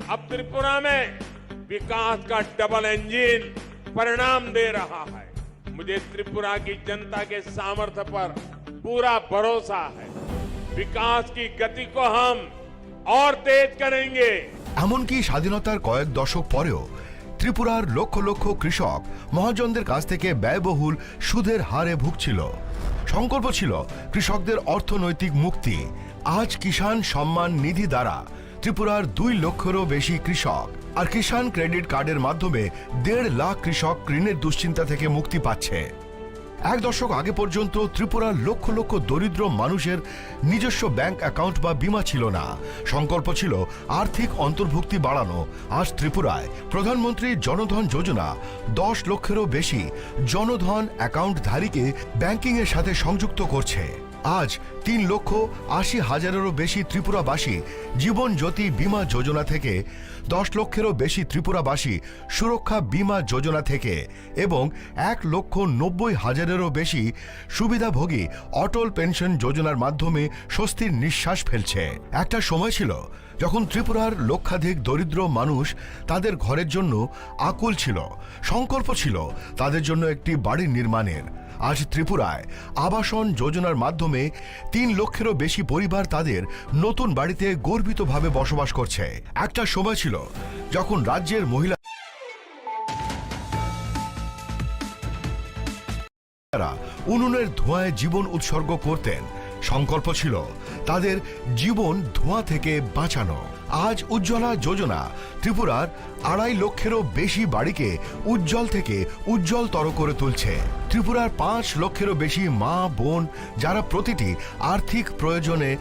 अब त्रिपुरा में विकास का डबल इंजन परिणाम दे रहा है। मुझे त्रिपुरा की जनता के सामर्थ्य पर पूरा भरोसा है। विकास की गति को हम और तेज करेंगे। এমনকি স্বাধীনতার কয়েক দশক পরেও ত্রিপুরার লক্ষ লক্ষ কৃষক মহাজনদের কাছ থেকে ব্যয়বহুল সুদের হারে ভুগছিল। সংকল্প ছিল কৃষকদের অর্থনৈতিক মুক্তি। আজ কিষাণ সম্মান নিধি দ্বারা ত্রিপুরার 2 লক্ষেরও বেশি কৃষক আর কিষাণ ক্রেডিট কার্ডের মাধ্যমে 1.5 লাখ কৃষক ঋণের দুশ্চিন্তা থেকে মুক্তি পাচ্ছে। এক দশক আগে পর্যন্ত ত্রিপুরার লক্ষ লক্ষ দরিদ্র মানুষের নিজস্ব ব্যাংক অ্যাকাউন্ট বা বীমা ছিল না। সংকল্প ছিল আর্থিক অন্তর্ভুক্তি বাড়ানো। আজ ত্রিপুরায় প্রধানমন্ত্রী জনধন যোজনা 10 লক্ষেরও বেশি জনধন অ্যাকাউন্টধারীকে ব্যাংকিংয়ের সাথে সংযুক্ত করছে। আজ 3,80,000-এরও বেশি ত্রিপুরাবাসী জীবন জ্যোতি বীমা যোজনা থেকে, 10 লক্ষেরও বেশি ত্রিপুরাবাসী সুরক্ষা বীমা যোজনা থেকে এবং 1,90,000-এরও বেশি সুবিধাভোগী অটল পেনশন যোজনার মাধ্যমে স্বস্তির নিঃশ্বাস ফেলছে। একটা সময় ছিল যখন ত্রিপুরার লক্ষাধিক দরিদ্র মানুষ তাদের ঘরের জন্য আকুল ছিল। সংকল্প ছিল তাদের জন্য একটি বাড়ি নির্মাণের। আজ ত্রিপুরায় আবাসন যোজনার মাধ্যমে 3 লক্ষেরও বেশি পরিবার তাদের নতুন বাড়িতে গর্বিতভাবে বসবাস করছে। একটা সময় ছিল যখন রাজ্যের মহিলারা উনুনের ধোঁয়ায় জীবন উৎসর্গ করতেন। সংকল্প ছিল তাদের জীবন ধোঁয়া থেকে বাঁচানো। আজ উজ্জ্বলা যোজনা ত্রিপুরার 2.5 লক্ষেরও বেশি বাড়িকে উজ্জ্বল থেকে উজ্জ্বলতর করে তুলছে। ত্রিপুরার 5 লক্ষেরও বেশি মা বোন যারা প্রতিটি আর্থিক প্রয়োজনে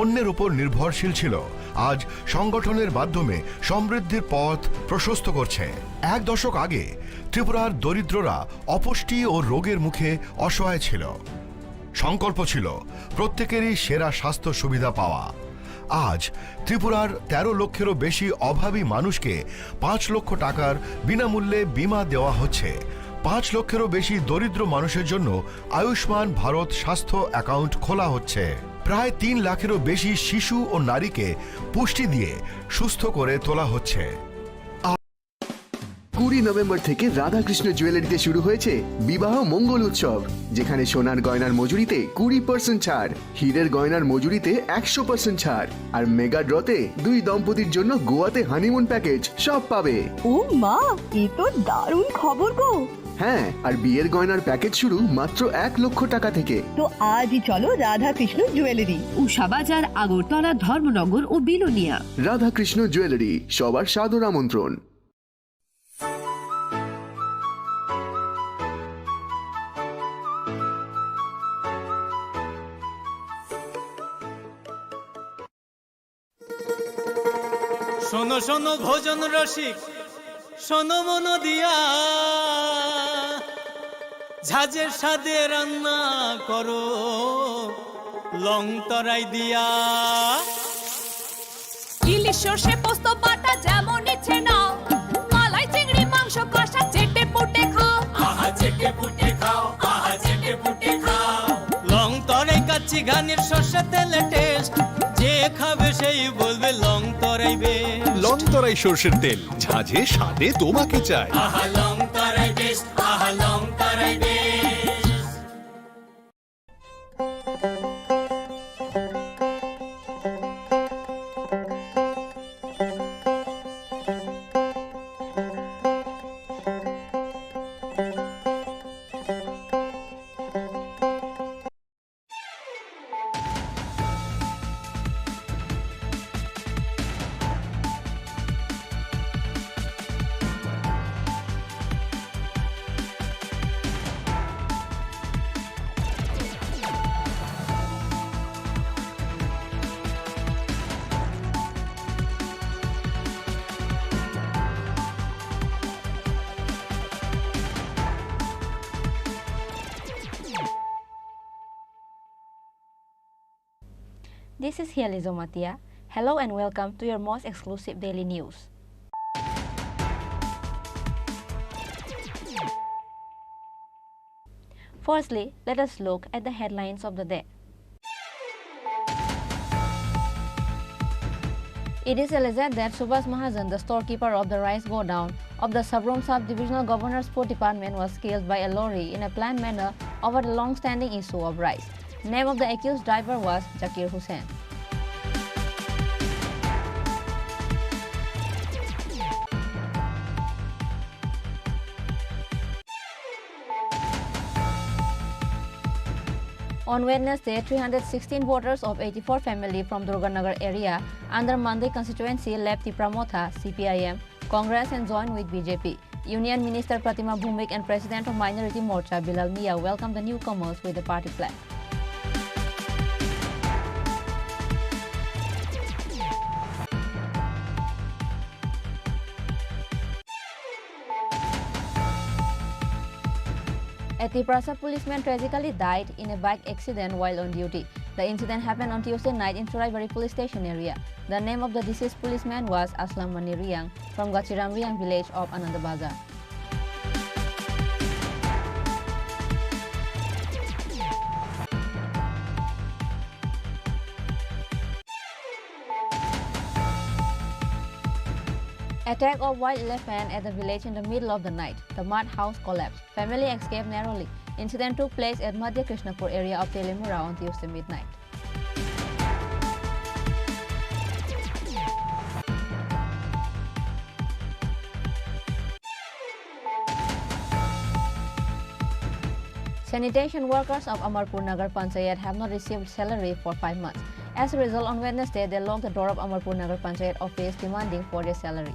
অন্যের উপর নির্ভরশীল ছিল, আজ সংগঠনের মাধ্যমে সমৃদ্ধির পথ প্রশস্ত করছে। এক দশক আগে ত্রিপুরার দরিদ্ররা অপুষ্টি ও রোগের মুখে অসহায় ছিল। সংকল্প ছিল প্রত্যেকেরই সেরা স্বাস্থ্য সুবিধা পাওয়া। আজ ত্রিপুরার 13 লক্ষেরও বেশি অভাবী মানুষকে 5 লক্ষ টাকার বিনামূল্যে বীমা দেওয়া হচ্ছে। 5 লক্ষেরও বেশি দরিদ্র মানুষের জন্য আয়ুষ্মান ভারত স্বাস্থ্য অ্যাকাউন্ট খোলা হচ্ছে। প্রায় 3 লাখেরও বেশি শিশু ও নারীকে পুষ্টি দিয়ে সুস্থ করে তোলা হচ্ছে। 20 নভেম্বর থেকে রাধাকৃষ্ণ জুয়েলারিতে শুরু হয়েছে বিবাহ মঙ্গল উৎসব, যেখানে সোনার গয়নার মজুরিতে 20% ছাড়, হীরের গয়নার মজুরিতে 100% ছাড়, আর মেগা ড্রতে 2 দম্পতির জন্য গোয়াতে হানিমুন প্যাকেজ সব পাবে। ও মা, এ তো দারুণ খবর গো। হ্যাঁ, আর বিয়ের গয়নার প্যাকেজ শুরু মাত্র 1 লক্ষ টাকা থেকে। তো আজই চলো রাধাকৃষ্ণ জুয়েলারি, উষা বাজার, আগরতলা, ধর্মনগর ও বিলোনিয়া। রাধাকৃষ্ণ জুয়েলারি, সবার সাদর আমন্ত্রণ। শোনো শোনো ভোজন রসিক, শোনো মন দিয়া, ঝাঁঝের স্বাদে রান্না করো লং তরাই দিয়া। ইলিশ সর্ষে পোস্ত বাটা যেমন ইচ্ছে নাও, মালাই চিংড়ি মাংস কষা চেটে পুটে খাও, আহা চেটে পুটে খাও, আহা চেটে পুটে খাও। লং তরাই কাচ্চি ঘানির সর্ষে তেলে টেস্ট, যে খাবে সেই বলবে লং তরাই বেশ। লং তরাই সর্ষের তেল, ঝাঁঝে স্বাদে তোমাকে চাই। আহা লং তরাই বেশ, আহা লং তরাই বেশ। This is Hializo Matia. Hello and welcome to your most exclusive daily news. Firstly, let us look at the headlines of the day. It is alleged that Subhas Mahajan, the storekeeper of the rice godown of the Sabrom Sub-Divisional Governor's Sport Department, was killed by a lorry in a planned manner over the long-standing issue of rice. Name of the accused driver was Zakir Hussain. On Wednesday, 316 voters of 84 family from Durganagar area under Mandi constituency left the Pramotha, CPIM, Congress and joined with BJP. Union Minister Pratima Bhumik and President of Minority Morcha Bilal Mia welcomed the newcomers with the party flag. A Tripura policeman tragically died in a bike accident while on duty. The incident happened on Tuesday night in Churaibari police station area. The name of the deceased policeman was Aslam Mani Riang from Gachiram Riang village of Anandabazar. Attack of white elephant at the village in the middle of the night. The mud house collapsed. Family escaped narrowly. Incident took place at Madhya Krishnapur area of Telemura on Tuesday midnight. Sanitation workers of Amarpur Nagar Panchayat have not received salary for 5 months. As a result, on Wednesday, they locked the door of Amarpur Nagar Panchayat office demanding for their salary.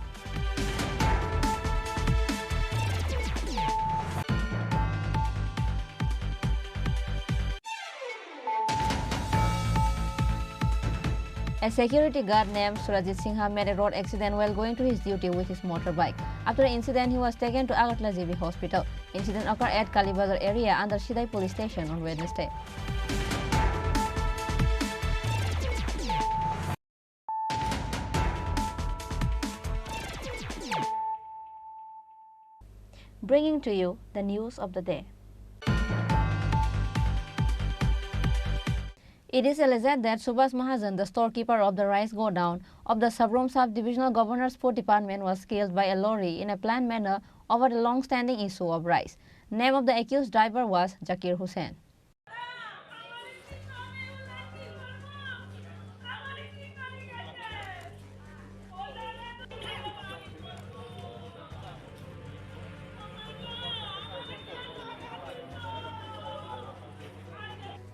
A security guard named Surajit Singha made a road accident while going to his duty with his motorbike. After the incident, he was taken to Agartala JB Hospital. Incident occurred at Kalibazar area under Shidai police station on Wednesday. Bringing to you the news of the day. It is alleged that Subhas Mahajan, the storekeeper of the rice godown of the Sabrom Sub-Divisional Governor's Sport Department, was killed by a lorry in a planned manner over the long-standing issue of rice. Name of the accused driver was Zakir Hussain.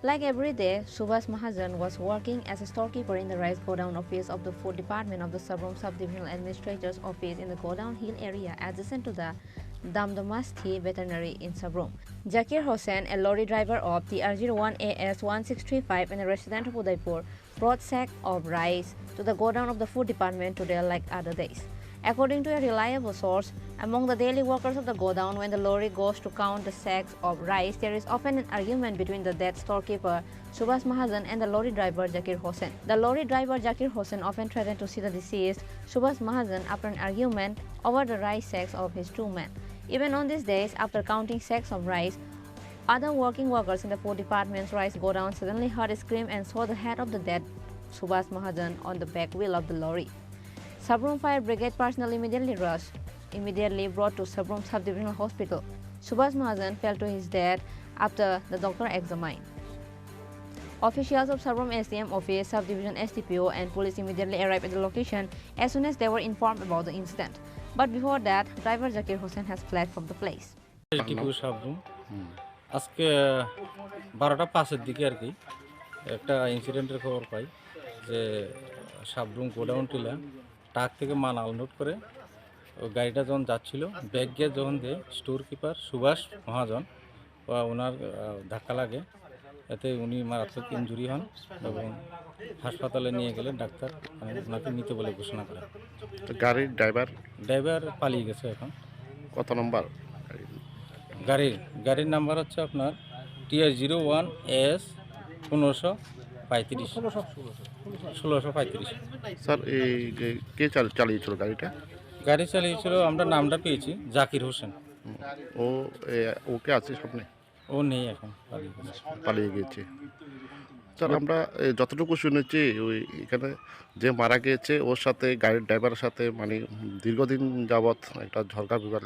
Like every day, Subhas Mahajan was working as a storekeeper in the rice godown office of the food department of the Sabrom Sub-Divisional Administrator's office in the Godown Hill area adjacent to the Damdamasti veterinary in Sabrom. Zakir Hussain, a lorry driver of the TR01 AS 1635 and a resident of Udaipur, brought sack of rice to the godown of the food department today like other days. According to a reliable source, among the daily workers of the godown, when the lorry goes to count the sacks of rice, there is often an argument between the dead storekeeper, Subhas Mahajan, and the lorry driver, Zakir Hussain. The lorry driver, Zakir Hussain, often threatened to see the deceased, Subhas Mahajan, after an argument over the rice sacks of his two men. Even on these days, after counting sacks of rice, other working workers in the food department's rice godown suddenly heard a scream and saw the head of the dead Subhas Mahajan on the back wheel of the lorry. Sabrom Fire Brigade personnel immediately brought to Sabrom Sub-Divisional Hospital. Subhas Mahajan fell to his death after the doctor examined. Officials of Sabrom SDM office, Subdivision STPO and police immediately arrived at the location as soon as they were informed about the incident. But before that, driver Zakir Hussain has fled from the place. আজকে 12টা 5-এর দিকে আর কি একটা ইনসিডেন্টের খবর পাই যে Sabroom godown টিলা truck থেকে মাল unload করে গাড়িটা যখন যাচ্ছিল ব্যাগ গিয়ে যখন দিয়ে স্টোর কিপার সুভাষ মহাজন ওনার ধাক্কা লাগে এতে উনি মারাত্মক ইনজুরি হন এবং হাসপাতালে নিয়ে গেলে ডাক্তার ওনাকে মৃত বলে ঘোষণা করে। গাড়ির ড্রাইভার পালিয়ে গেছে এখন। কত নম্বর গাড়ির নাম্বার হচ্ছে আপনার TR01 AS 1535 1635। স্যার এই কে চালিয়েছিল গাড়ি চালিয়েছিল আমরা নামটা পেয়েছি জাকির হোসেন। ওকে আছে সামনে? ও নেই এখন, পালিয়ে গেছে। স্যার আমরা যতটুকু শুনেছি ওই এখানে যে মারা গিয়েছে ওর সাথে গাড়ির ড্রাইভারের সাথে মানে দীর্ঘদিন যাবৎ একটা ঝগড়া বিবাদ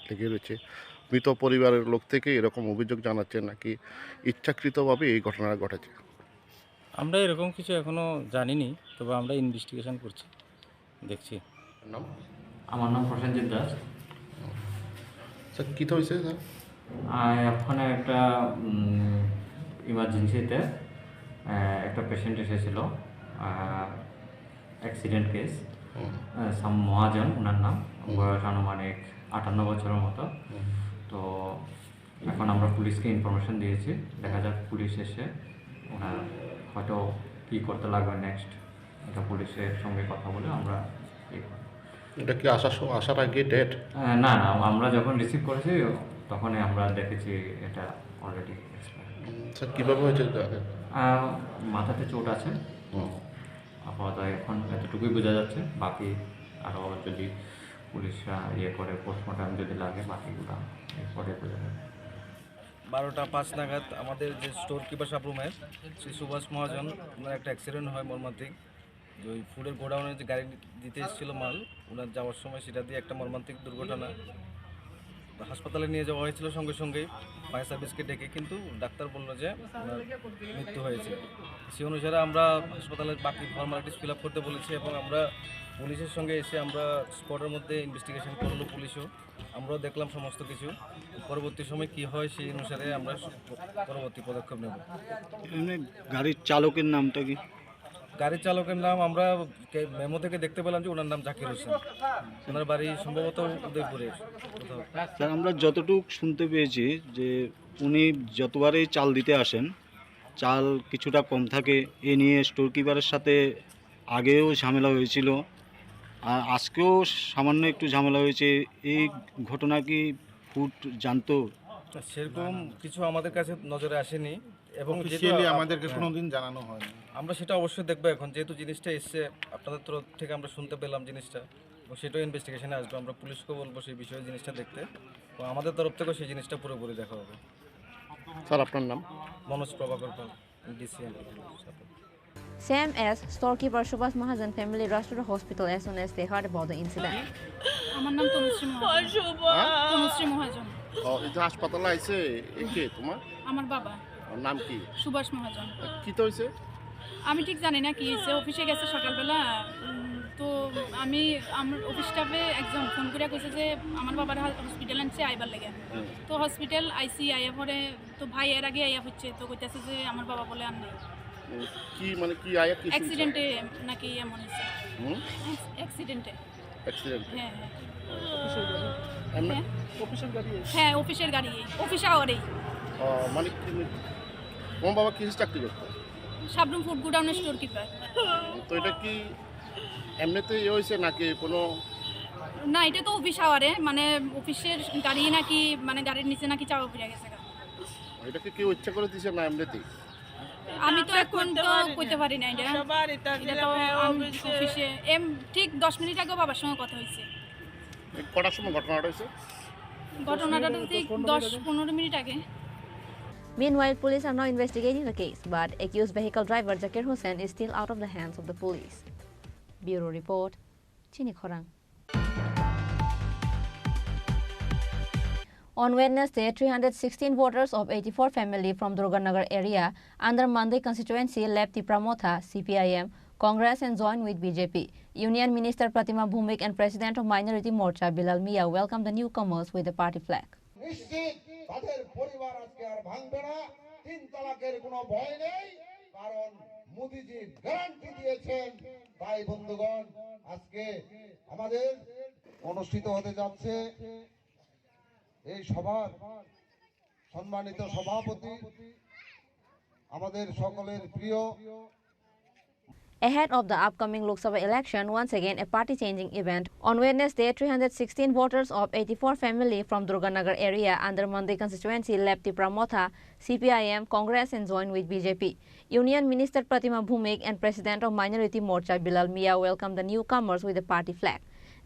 লেগে রয়েছে। মৃত পরিবারের লোক থেকে এরকম অভিযোগ জানাচ্ছে নাকি ইচ্ছাকৃতভাবে এই ঘটনাটা ঘটেছে। আমরা এরকম কিছু এখনো জানিনি, তবে আমরা ইনভেস্টিগেশন করছি, দেখছি। নাম? আমার নাম প্রসেনজিৎ দাস। স্যার কী হয়েছে স্যার? ওখানে একটা ইমার্জেন্সিতে একটা পেশেন্ট এসেছিল, অ্যাক্সিডেন্ট কেস। সাম মহাজন ওনার নাম, বয়স আনুমানিক 58 বছরের মতো। তো এখন আমরা পুলিশকে ইনফরমেশন দিয়েছি, দেখা যাক পুলিশ এসে ওনার হয়তো কী করতে লাগবে নেক্সট, এটা পুলিশের সঙ্গে কথা বলে আমরা। এটা কি আসার আগে ডেট? না না, আমরা যখন রিসিভ করেছি তখনই আমরা দেখেছি এটা অলরেডি এক্সপায়ার। স্যার কীভাবে হয়েছে? মাথাতে চোট আছে আপাতত, এখন এতটুকুই বোঝা যাচ্ছে। বাকি আরও যদি পুলিশরা করে পোস্টমর্টম যদি লাগে বাকিগুলো এরপরে বোঝা যাবে। 12টা 5 নাগাদ আমাদের যে স্টোর কিপার সাবরুমের শ্রী সুভাষ মহাজন, ওনার একটা অ্যাক্সিডেন্ট হয় মর্মান্তিক। যে ওই ফুডের গোডাউনে যে গাড়ি দিতে এসেছিল মাল, ওনার যাওয়ার সময় সেটা দিয়ে একটা মর্মান্তিক দুর্ঘটনা। হাসপাতালে নিয়ে যাওয়া হয়েছিল সঙ্গে সঙ্গেই ফায়ার সার্ভিসকে ডেকে, কিন্তু ডাক্তার বললো যে ওনার মৃত্যু হয়েছে। সেই অনুসারে আমরা হাসপাতালের বাকি ফর্মালিটিস ফিল আপ করতে বলেছি এবং আমরা পুলিশের সঙ্গে এসে আমরা স্পটের মধ্যে ইনভেস্টিগেশন করলো পুলিশও, আমরাও দেখলাম সমস্ত কিছু। পরবর্তী সময় কি হয় সেই অনুসারে আমরা পরবর্তী পদক্ষেপ নেব। গাড়ির চালকের নামটা কি? গাড়ির চালকের নাম আমরা মেমো থেকে দেখতে পেলাম যে ওনার নাম জাকির হোসেন, ওনার বাড়ি সম্ভবত উদয়পুরে। স্যার আমরা যতটুকু শুনতে পেয়েছি যে উনি যতবারই চাল দিতে আসেন চাল কিছুটা কম থাকে, এ নিয়ে স্টোর কিপারের সাথে আগেও ঝামেলা হয়েছিল, আর আজকেও সামান্য একটু ঝামেলা হয়েছে। এই ঘটনা কি ফুড জানতো? সেরকম কিছু আমাদের কাছে নজরে আসেনি এবং আমাদেরকে কোনোদিন জানানো হয়নি। আমরা সেটা অবশ্যই দেখবো এখন, যেহেতু জিনিসটা এসছে আপনাদের তরফ থেকে আমরা শুনতে পেলাম জিনিসটা, এবং সেটাও ইনভেস্টিগেশনে আসবে। আমরা পুলিশকেও বলবো সেই বিষয়ে জিনিসটা দেখতে, এবং আমাদের তরফ থেকেও সেই জিনিসটা পুরোপুরি দেখা হবে। স্যার আপনার নাম? মনোজ প্রভাকর পাল, DCM. Same as storekeeper Subhash Mahajan family rushed to the hospital as soon as they heard about the incident. আমার নাম তনুশ্রী মহাজন। তনুশ্রী মহাজন। এই যে হাসপাতালে আইছে কে তোমার? আমার বাবা। নাম কি? সুভাষ মহাজন। কি তো হয়েছে? আমি ঠিক জানি না কি হয়েছে, অফিসে গেছে সকালবেলা। তো আমি আমার অফিস স্টাফে একজন ফোন করে কইছে যে আমার বাবার হসপিটাল আনছে আইবার লেগে। তো হসপিটাল আইসি আইয়া পরে তো ভাই এর আগে আইয়া হচ্ছে, তো কইতাছে যে আমার বাবা বলে আর নাই। কি মানে কি আয়া কি? অ্যাক্সিডেন্টে নাকি এমন হয়েছে। অ্যাক্সিডেন্টে। অ্যাক্সিডেন্ট? হ্যাঁ হ্যাঁ। অফিসের গাড়ি? হ্যাঁ অফিসের গাড়ি, অফিস আওয়ারেই। মানে কি তোমার বাবা কি চাকরি করতো? সাবরুম ফুড গোডাউনের স্টোর কিপার। তো এটা কি এমনিতে হয়েছে নাকি কোনো? না, এটা তো অফিস আওয়ারে, মানে অফিসের গাড়ি নাকি, মানে গাড়ির নিচে নাকি চাপা পড়ে গেছে। এটা কি কেউ ইচ্ছা করে দিছে না এমনিতেই? আমি তো এখন তো কইতে পারি না। এটা তো অফিসে ঠিক 10 মিনিট আগে বাবার সঙ্গে কথা হয়েছে। কটার সময় ঘটনাটা হয়েছে? ঘটনাটা তো ঠিক 10-15 মিনিট আগে। Meanwhile, police are now investigating the case, but accused vehicle driver Zakir Hussain is still out of the hands of the police. Bureau Report, Chini Khorang. On Wednesday, 316 voters of 84 family from Durganagar area under Mandi constituency left the Pramotha, CPIM, Congress and joined with BJP. Union Minister Pratima Bhumik and President of Minority Morcha Bilal Mia welcomed the newcomers with the party flag. নিশ্চিত তাদের পরিবার আজকে আর ভাঙবে না, 3 তালাকের কোনো ভয় নেই, কারণ মোদিজি গ্যারান্টি দিয়েছেন। তাই বন্ধুগণ, আজকে আমাদের অনুষ্ঠিত হতে যাচ্ছে এই সভার সম্মানিত সভাপতি, আমাদের সকলের প্রিয়। Ahead of the upcoming Lok Sabha election, once again a party-changing event. On Wednesday, 316 voters of 84 family from Durganagar area under Mandi constituency left the Pramotha, CPIM, Congress and joined with BJP. Union Minister Pratima Bhumik and President of Minority Morcha Bilal Mia welcomed the newcomers with a party flag.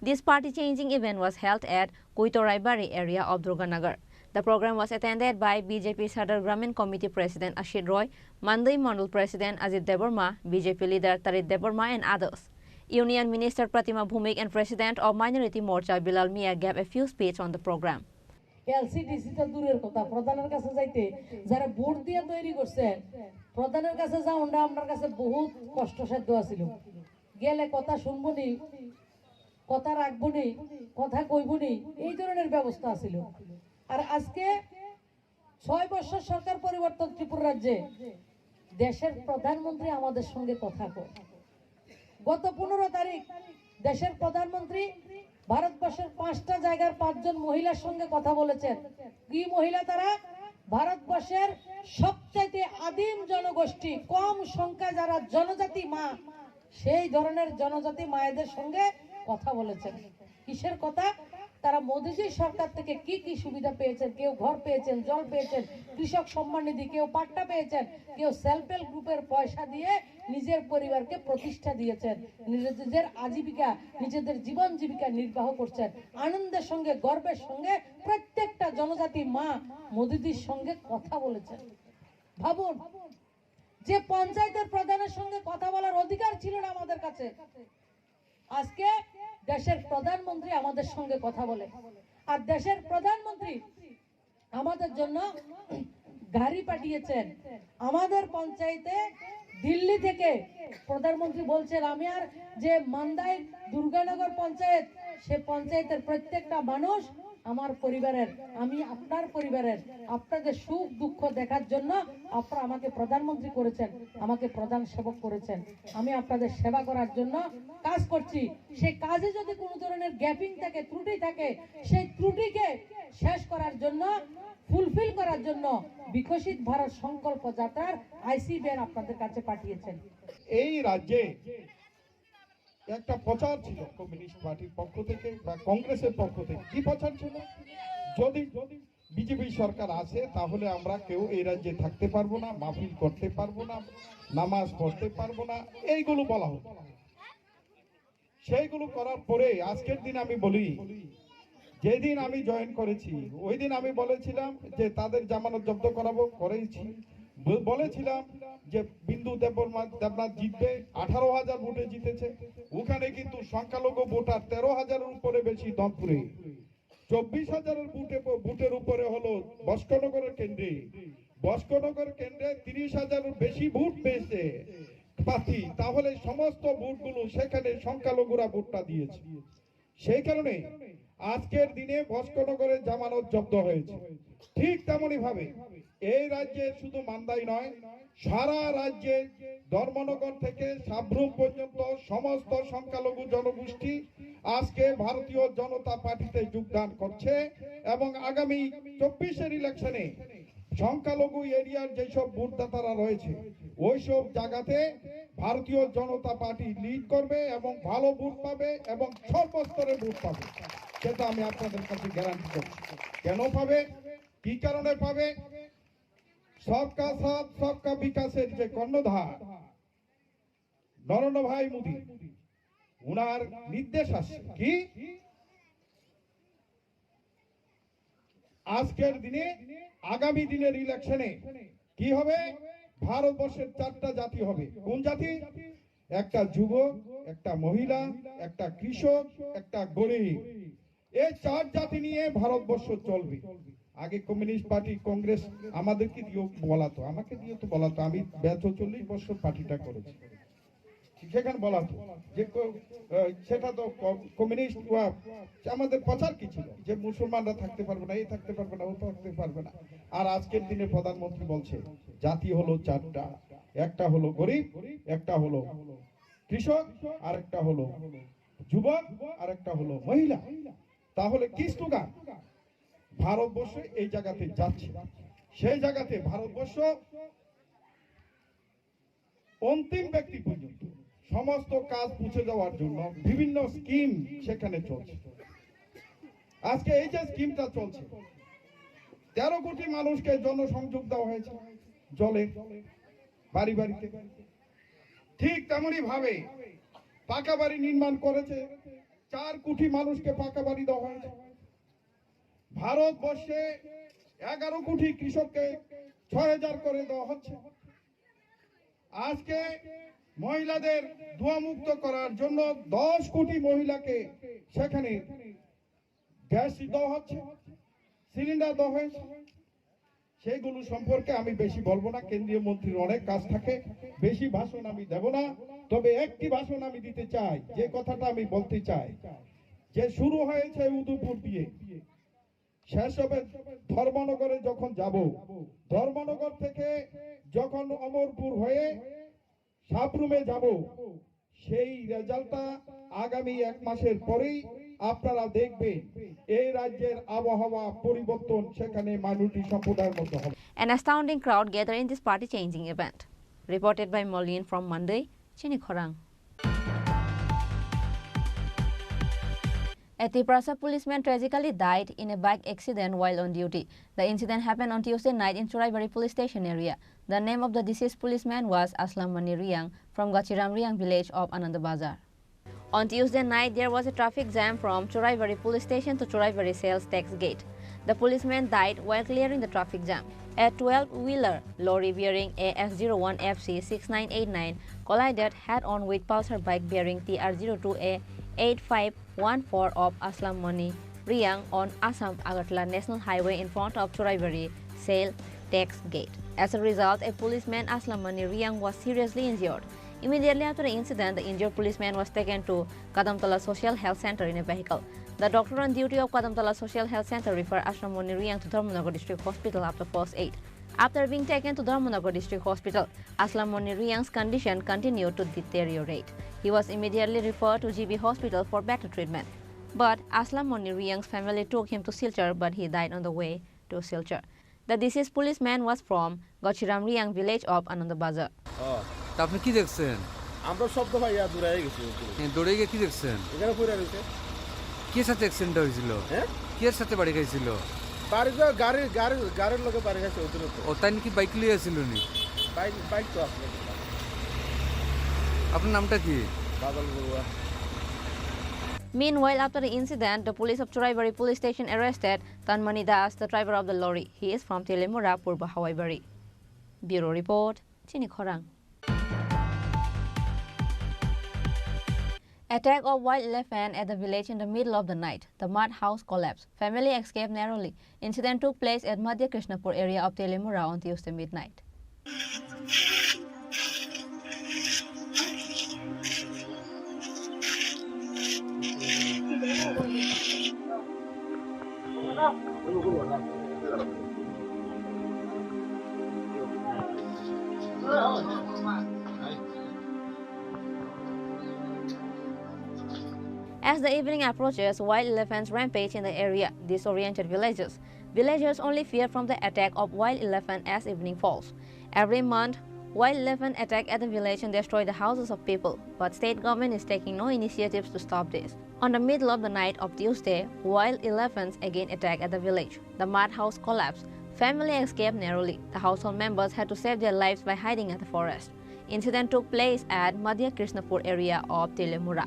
This party-changing event was held at Kuitoraibari area of Durganagar. The program was attended by BJP Sadar Gramin Committee President Ashit Roy, Mandai Mandal President Ajit Debarma, BJP leader Tarit Debarma and others. Union Minister Pratima Bhumik and President of Minority Morcha Bilal Mia gave a few speeches on the program. এলসিডিসিটা দূরের কথা, প্রধানের কাছে যাইতে যারা vote দিয়ে তৈরি করছে, প্রধানের কাছে যাওয়াটা আমার কাছে বহুত কষ্টসাধ্য ছিল। গেলে কথা শুনবো নি, কথা রাখবো নি, কথা কইবো নি, এই ধরনের ব্যবস্থা ছিল। আর আজকে 6 বছর সরকার পরিবর্তন ত্রিপুরা রাজ্যে দেশের প্রধানমন্ত্রী আমাদের সঙ্গে কথা কয়। গত 15 তারিখ দেশের প্রধানমন্ত্রী ভারতবর্ষের 5টা জায়গার 5 জন মহিলার সঙ্গে কথা বলেছেন। কি মহিলা তারা? ভারতবর্ষের সবচেয়ে আদিম জনগোষ্ঠী, কম সংখ্যা যারা জনজাতি মা, সেই ধরনের জনজাতি মায়েদের সঙ্গে কথা বলেছেন। কিসের কথা? তারা মোদিজির সরকার থেকে কি কি সুবিধা পেয়েছেন। কেউ ঘর পেয়েছেন, জল পেয়েছেন, কৃষক সম্মান নিধি, কেউ পাট্টা পেয়েছেন, কেউ সেলফ হেল্প গ্রুপের পয়সা দিয়ে নিজের পরিবারকে প্রতিষ্ঠা দিয়েছেন, নিজেদের আজীবিকা, নিজেদের জীবন জীবিকা নির্বাহ করছেন। আনন্দের সঙ্গে, গর্বের সঙ্গে প্রত্যেকটা জনজাতি মা মোদিজির সঙ্গে কথা বলেছেন। ভাবুন, যে পঞ্চায়েতের প্রধানের সঙ্গে কথা বলার অধিকার ছিল না আমাদের কাছে, আজকে দেশের প্রধানমন্ত্রী আমাদের সঙ্গে কথা বলে। আর দেশের প্রধানমন্ত্রী আমাদের জন্য গাড়ি পাঠিয়েছেন। আমাদের পঞ্চায়েতে দিল্লি থেকে প্রধানমন্ত্রী বলছেন, আমি আর যে মান্দাই দুর্গানগর পঞ্চায়েত, সে পঞ্চায়েতের প্রত্যেকটা মানুষ আমার পরিবারের, আমি আপনার পরিবারের, আপনাদের সুখ দুঃখ দেখার জন্য আপনারা আমাকে প্রধানমন্ত্রী করেছেন, আমাকে প্রধান সেবক করেছেন। আমি আপনাদের সেবা করার জন্য কাজ করছি। সেই কাজে যদি কোনো ধরনের গ্যাপিং থাকে, ত্রুটি থাকে, সেই ত্রুটিকে শেষ করার জন্য, ফুলফিল করার জন্য বিকশিত ভারত সংকল্প যাত্রার আইসি ব্যান আপনাদের কাছে পাঠিয়েছেন। এই রাজ্যে একটা প্রচার ছিল কমিউনিস্ট পার্টির পক্ষ থেকে বা কংগ্রেসের পক্ষ থেকে। কি প্রচার ছিল? যদি বিজেপি সরকার আসে তাহলে আমরা কেউ এই রাজ্যে থাকতে পারবো না, মাহফিল করতে পারবো না, নামাজ পড়তে পারবো না, এইগুলো বলা হতো। সেইগুলো করার পরে আজকের দিন আমি বলি, যেদিন আমি জয়েন করেছি ওই দিন আমি বলেছিলাম যে তাদের জামানত জব্দ করাবো, করেছি। বলেছিলাম যে বিন্দু দেবনাথ জিতবে, 18,000 ভোটে জিতেছে। ওখানে কিন্তু সংখ্যালঘু ভোটার 13,000-এর উপরে বেশি দমপুরে, 24,000-এর ভোটের উপরে হলো বস্কনগরের কেন্দ্রে। বস্কনগর কেন্দ্রে 30,000-এর বেশি ভোট পেয়েছে প্রার্থী। তাহলে সমস্ত ভোটগুলো সেখানে সংখ্যালঘুরা ভোটটা দিয়েছে। সেই কারণে আজকের দিনে বস্কনগরের জামানত জব্দ হয়েছে। ঠিক তেমনি ভাবে এই রাজ্যে শুধু মান্দাই নয়, সারা রাজ্যে ধর্মনগর থেকে সাবরুম পর্যন্ত সমস্ত সংখ্যালঘু জনগোষ্ঠী আজকে ভারতীয় জনতা পার্টিতে যোগদান করছে এবং আগামী 24-এর ইলেকশনে সংখ্যালঘু এরিয়ার যেসব ভোটদাতারা রয়েছে ওইসব জায়গাতে ভারতীয় জনতা পার্টি লিড করবে এবং ভালো ভোট পাবে এবং সর্বস্তরে ভোট পাবে। সেটা আমি আপনাদের কাছে গ্যারান্টি করছি। কেন পাবে, কি কারণে পাবে? সবকা সাথ সবকা বিকাশের যে কর্ণধার নরেন্দ্র ভাই মোদী, উনার নির্দেশ আছে কি আজকের দিনে, আগামী দিনের ইলেকশনে কি হবে? ভারতবর্ষের 4টা জাতি হবে। কোন জাতি? একটা যুবক, একটা মহিলা, একটা কৃষক, একটা গরিব। এই 4 জাতি নিয়ে ভারতবর্ষ চলবে। আগে কমিউনিস্ট পার্টি, কংগ্রেস আমাদেরকে দিয়ে বলাতো, আমাকে দিয়ে তো বলাতো, আমি 40 বছর পার্টিটা করেছি, সেখানে বলাতো যে সেটা তো কমিউনিস্ট আমাদের প্রচার কি ছিল যে মুসলমানরা থাকতে পারবে না, এই থাকতে পারবে না, ও থাকতে পারবে না। আর আজকের দিনে প্রধানমন্ত্রী বলছে জাতি হলো 4টা, একটা হলো গরিব, একটা হলো কৃষক, আর একটা হলো যুবক, আর একটা হলো মহিলা। তাহলে কি স্লোগান? ভারতবর্ষে এই জায়গাতে যাচ্ছে, সেই জায়গাতে ভারতবর্ষ অন্তিম ব্যক্তি পর্যন্ত সমস্ত কাজ পৌঁছে যাওয়ার জন্য বিভিন্ন স্কিম সেখানে চলছে। আজকে এই যে স্কিমটা চলছে, 13 কোটি মানুষকে জনসংযোগ দেওয়া হয়েছে জলে, বাড়ি বাড়িতে। ঠিক তেমনি ভাবে পাকা বাড়ি নির্মাণ করেছে, 4 কোটি মানুষকে পাকা বাড়ি দেওয়া হয়েছে। ভারতবর্ষে 11 কোটি কৃষককে 6,000 করে দেওয়া হচ্ছে। আজকে মহিলাদের ধোঁয়া মুক্ত করার জন্য 10 কোটি মহিলাকে সেখানে গ্যাস দেওয়া হচ্ছে, সিলিন্ডার দেওয়া হয়েছে। সেগুলো সম্পর্কে আমি বেশি বলবো না, কেন্দ্রীয় মন্ত্রীর অনেক কাজ থাকে, বেশি ভাষণ আমি দেব না। তবে একটি ভাষণ আমি দিতে চাই, যে কথাটা আমি বলতে চাই, যে শুরু হয়েছে উদয়পুর দিয়ে, শেষ হবে ধর্মনগরে। যখন যাব, ধর্মনগর থেকে যখন অমরপুর হয়ে সাবরুমে যাব, সেই রেজাল্টটা আগামী 1 মাসের পরেই আপনারা দেখবেন। এই রাজ্যের আবহাওয়া পরিবর্তন সেখানে মাইনরিটি সম্প্রদায়ের মধ্যে হবে। An astounding crowd gathered in this party-changing event. Reported by Molin from Monday, Chini Khorang. A Tripura policeman tragically died in a bike accident while on duty. The incident happened on Tuesday night in Churaibari police station area. The name of the deceased policeman was Aslam Mani Riang from Gachiram Riang village of Anandabazar. On Tuesday night, there was a traffic jam from Churaibari police station to Churaibari sales tax gate. The policeman died while clearing the traffic jam. A 12-wheeler lorry bearing AS01FC 6989 collided head-on with Pulsar bike bearing TR02A 8514 of Aslam Mani Riang on Assam-Agartala National Highway in front of Churaibari Sale Tax Gate. As a result, a policeman, Aslam Mani Riang, was seriously injured. Immediately after the incident, the injured policeman was taken to Kadamtala Social Health Center in a vehicle. The doctor on duty of Kadamtala Social Health Center referred Aslam Mani Riang to Dharmanagar District Hospital after first aid. After being taken to Dharmanagar District Hospital, Aslam Mani Riang's condition continued to deteriorate. He was immediately referred to GB Hospital for better treatment. But Aslam Mani Riang's family took him to Silchar, but he died on the way to Silchar. The deceased policeman was from Gachiram Riang village of Anandabazar. আপনি কি দেখছেন? আমরা শব্দ পাইয়া দূরে গেছি। দৌড়ে গিয়ে কি দেখছেন? এখানে পড়ে রয়েছে। কে সাথে অ্যাক্সিডেন্ট হয়েছিল? হ্যাঁ? কে সাথে বাড়ি খাইছিল? গাড়ির লোকে বাড়ি গেছে ওদের তো। ও তাই কি বাইক লিয়ে আসছিল নি? বাইক তো আসলে। আপনার নামটা কি? বাদল Barua. Meanwhile, after the incident, the police of Churaibari police station arrested Tanmani Das, the driver of the lorry. He is from Telemura, Purba Hawaibari. Bureau Report, Chini Khorang. Attack of wild elephant at the village in the middle of the night. The mud house collapsed. Family escaped narrowly. Incident took place at Madhya Krishnapur area of Telemura on Tuesday midnight. As the evening approaches, wild elephants rampage in the area, disoriented villagers. Villagers only fear from the attack of wild elephant as evening falls. Every month, wild elephant attack at the village and destroy the houses of people, but state government is taking no initiatives to stop this. On the middle of the night of Tuesday, wild elephants again attack at the village. The mud house collapsed. Family escaped narrowly. The household members had to save their lives by hiding at the forest. Incident took place at Madhya Krishnapur area of Telemura.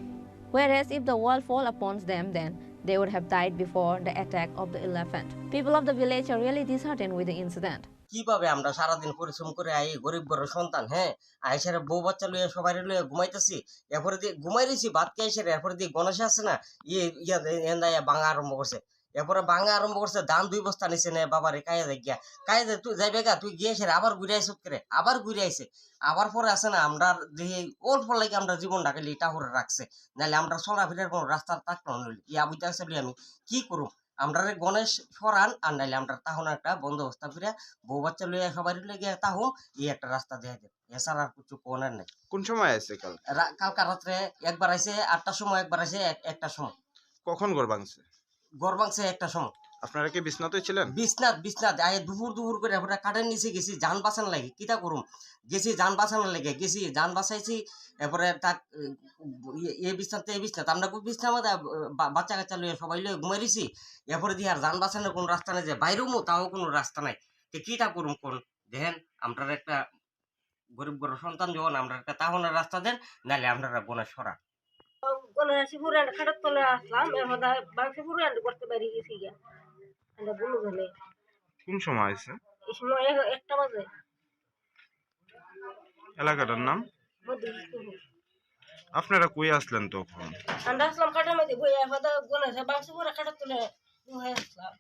Whereas if the wall fall upon them, then they would have died before the attack of the elephant. People of the village are really disheartened with the incident. কিভাবে আমরা সারাদিন পরিশ্রম করে I গরিব ঘরের সন্তান, হ্যাঁ আইসারে বউ বাচ্চা লইয়া সবাই লইয়া ঘুমাইতেছি, এরপরে দিয়ে ঘুমাই রয়েছি ভাত কে আইসারে, এরপরে দিয়ে গণেশ আছে না ইয়া বাঙা আরম্ভ করছে, এরপরে বাঙা আরম্ভ করছে, ধান 2 বস্তা নিছে না বাবারে কায়া দেখ গিয়া কায়া দে তুই যাইবে গা, তুই গিয়ে সেরে আবার ঘুরে আইসত করে, আবার ঘুরে আইছে, আবার পরে আছে না আমরা দেখি অল্প লাগে আমরা জীবনটাকে লিটা করে রাখছে, নাহলে আমরা চলাফেরার কোনো রাস্তার থাকতো না, ইয়া বুঝতে আসছে আমি কি করুম, আমরা গণেশ সরান আর নাইলে আমরা তাহন একটা বন্দোবস্ত করে বউ বাচ্চা লইয়া সবাই লইয়া তাহু এই একটা রাস্তা দেয়া যায়, এছাড়া আর কিছু কোনার নাই। কোন সময় আছে কালকা রাত্রে একবার আইছে 8টার সময়, একবার আইছে 1টার সময়। কখন ঘর ভাঙছে? ঘর ভাঙছে 1টার সময়। আপনারা কি বিছনাতে ছিলেন? বিছনাত আয় দুপুর করে আমরা কাটের নিচে গেছি যান বাঁচান লাগে, কিতা করুম গেছি যান বাঁচানোর লাগে, গেছি যান বাঁচাইছি, এরপরে তাক এই বিছনাতে আমরা বিছনার মধ্যে বাচ্চা কাচ্চা লইয়া সবাই লইয়া ঘুমাই রয়েছি, এরপরে দিয়ে আর যান বাঁচানোর কোনো রাস্তা নাই, যে বাইরেও তাও কোনো রাস্তা নাই, তো কিতা করুম কোন দেখেন আমরা একটা গরিব গরিব সন্তান, যখন আমরা একটা তাহনের রাস্তা দেন, নাহলে আমরা গণেশ সরা খাটার তলে আসলাম, এর মধ্যে করতে পারি গেছি গিয়া বুলু গেলে কোন সময় হয়েছে? এই সময় 1টা বাজে। এলাকাটার নাম? আপনারা কই আসলেন তখন? আমরা আসলাম কাটার মধ্যে বইয়া হয়তো গোনা বাংশি পুরা কাটা তুলে হয়ে আসলাম।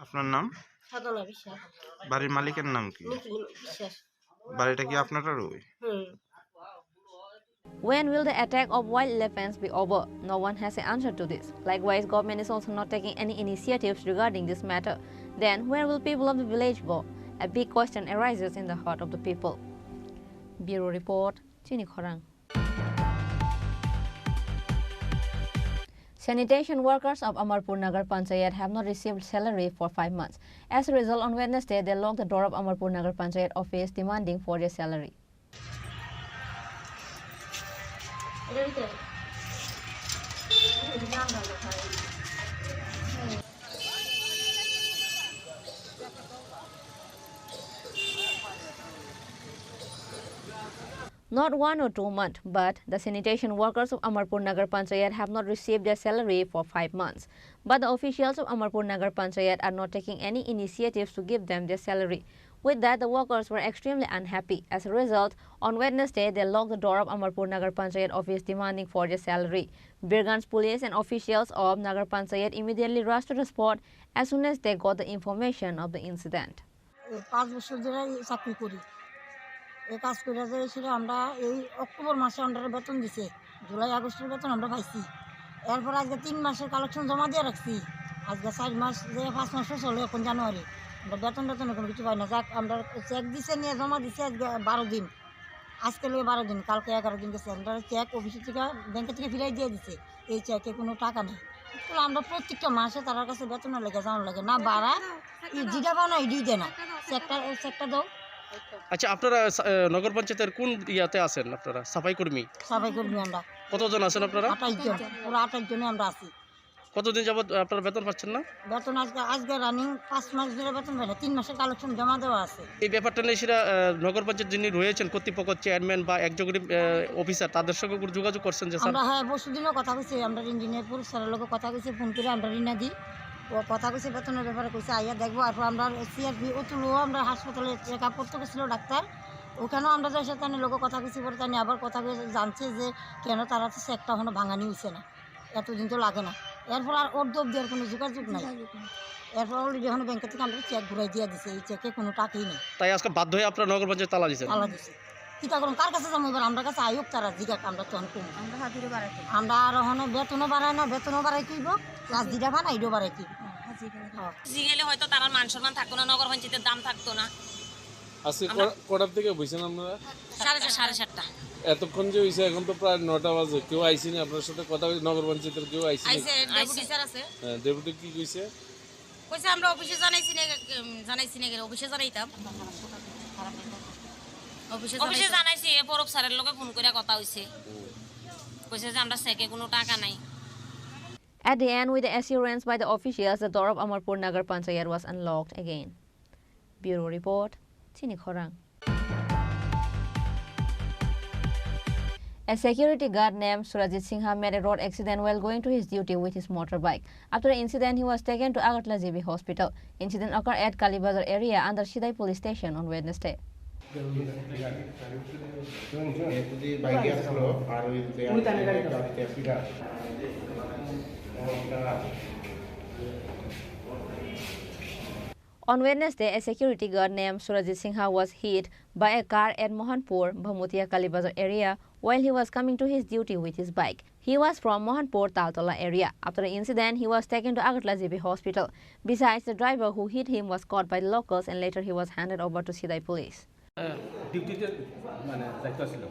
আপনার নাম? সাধনা বিশ্বাস। বাড়ির মালিকের নাম কি? বিশ্বাস। বাড়িটা কি আপনারারই? When will the attack of wild elephants be over? No one has an answer to this. Likewise, government is also not taking any initiatives regarding this matter. Then, where will people of the village go? A big question arises in the heart of the people. Bureau Report, Chini Khorang. Sanitation workers of Amarpur Nagar Panchayat have not received salary for 5 months. As a result, on Wednesday, they locked the door of Amarpur Nagar Panchayat office demanding for their salary. Not 1 or 2 months, but the sanitation workers of Amarpur Nagar Panchayat have not received their salary for 5 months. But the officials of Amarpur Nagar Panchayat are not taking any initiatives to give them their salary. With that, the workers were extremely unhappy. As a result, on Wednesday, they locked the door of Amarpur Nagar Panchayat office demanding for their salary. Birganj police and officials of Nagar Panchayat immediately rushed to the spot as soon as they got the information of the incident. 5 বছর ধরে চাকরি করি। এই কাজ করে যে ছিল আমরা এই অক্টোবর মাসে আমরা বেতন দিছে, জুলাই আগস্টের বেতন আমরা পাইছি। এরপর আজকে 3 মাসের কালেকশন জমা দিয়ে রাখছি। আজকে 4 মাস যে 5 মাস চলে এখন জানুয়ারি, আমরা বেতন কোনো কিছু পাই না। যাক আমরা চেক দিছে নিয়ে জমা দিছে আজকে 12 দিন, আজকে লয়ে 12 দিন, কালকে 11 দিন গেছে। আমরা চেক অফিস থেকে ব্যাংকে থেকে ফিরাই দিয়ে দিছে, এই চেকে কোনো টাকা নেই। তো আমরা প্রত্যেকটা মাসে তার কাছে বেতন লেগে যাওয়ার লাগে না, বাড়া যেটা পাও না এটাই দেয় না, চেকটা দাও। আচ্ছা, আপনারা নগর পঞ্চায়েতের কোন ইয়াতে আছেন? আপনারা সাফাই কর্মী? সাফাই কর্মী আমরা। কতজন আছেন আপনারা? 28 জন, পুরো 28 জনে আমরা আছি। কতদিন যাবত আপনারা বেতন পাচ্ছেন না? বেতন আজকে রানিং 5 মাস ধরে বেতন পাই না, 3 মাসের কালেকশন জমা দেওয়া আছে। এই ব্যাপারটা নিয়ে সেটা নগর পঞ্চায়েত যিনি রয়েছেন কর্তৃপক্ষ, চেয়ারম্যান বা এক্সিকিউটিভ অফিসার, তাদের সঙ্গে যোগাযোগ করছেন যে আমরা? হ্যাঁ, পরশুদিনও কথা কইছি, আমরা ইঞ্জিনিয়ার পুরুষ স্যারের লোক কথা কইছি, ফোন করে আমরা রিনা দিই, ও কথা কইছে বেতনের ব্যাপারে কইছে আইয়া দেখবো। আর আমরা সিআরপি অতুলও আমরা হাসপাতালে চেক আপ করতে গেছিল ডাক্তার, ওখানেও আমরা যাই সাথে লোক কথা কইছি। পরে তাই আবার কথা কয়ে জানছে যে কেন তারা তো চেকটা এখনো ভাঙানি হয়েছে না, এতদিন তো লাগে না। এরপর আর ওর দোপ দেওয়ার কোনো যোগাযোগ নাই। এরপর অলরেডি এখন ব্যাংকের থেকে আমরা চেক ঘুরাই দিয়ে দিছে, এই চেকে কোনো টাকাই নেই। তাই আজকে বাধ্য হয়ে আপনারা নগর পঞ্চায়েত তালা দিচ্ছেন? তালা দিচ্ছে। কিতা করুন, কার কাছে যাবো এবার? আমরা কাছে আয়োগ তারা জিগাক, আমরা তখন কম, আমরা আর ওখানে বেতনও বাড়াই না, বেতনও বাড়াই কইব, প্লাস জিরা ভান আইডও বাড়াই কইব। গেলে হয়তো তার মান সম্মান থাকতো না, নগর পঞ্চায়েতের দাম থাকতো না। আজকে কটার থেকে বসেন আপনারা? 7:30। এতক্ষণ যে হয়েছে, এখন তো প্রায় 9টা বাজে, কেউ আইসিনি আপনার সাথে কথা? নগর পঞ্চায়েতের কেউ আইসিনি? ডেপুটি স্যার আছে। হ্যাঁ, ডেপুটি কি কইছে? কইছে আমরা অফিসে জানাইছি না গেলে অফিসে জানাইতাম, অফিসে জানাইছি। পরব স্যারের লগে ফোন করে কথা হইছে, কইছে যে আমরা চেকে কোনো টাকা নাই। At the end, with the assurance by the officials, the door of Amarpur Nagar Panchayat was unlocked again. Bureau Report, Chini Khorang. A security guard named Surajit Singha made a road accident while going to his duty with his motorbike. After the incident, he was taken to Agartala JB Hospital. Incident occurred at Kalibazar area under Sidai police station on Wednesday. On Wednesday, a security guard named Surajit Singha was hit by a car at Mohanpur, Bhamutia Kalibazar area while he was coming to his duty with his bike. He was from Mohanpur Taltola area. After the incident, he was taken to Agartala JB Hospital. Besides, the driver who hit him was caught by the locals and later he was handed over to Sidai police. ডিউটিতে মানে যাইতে ছিল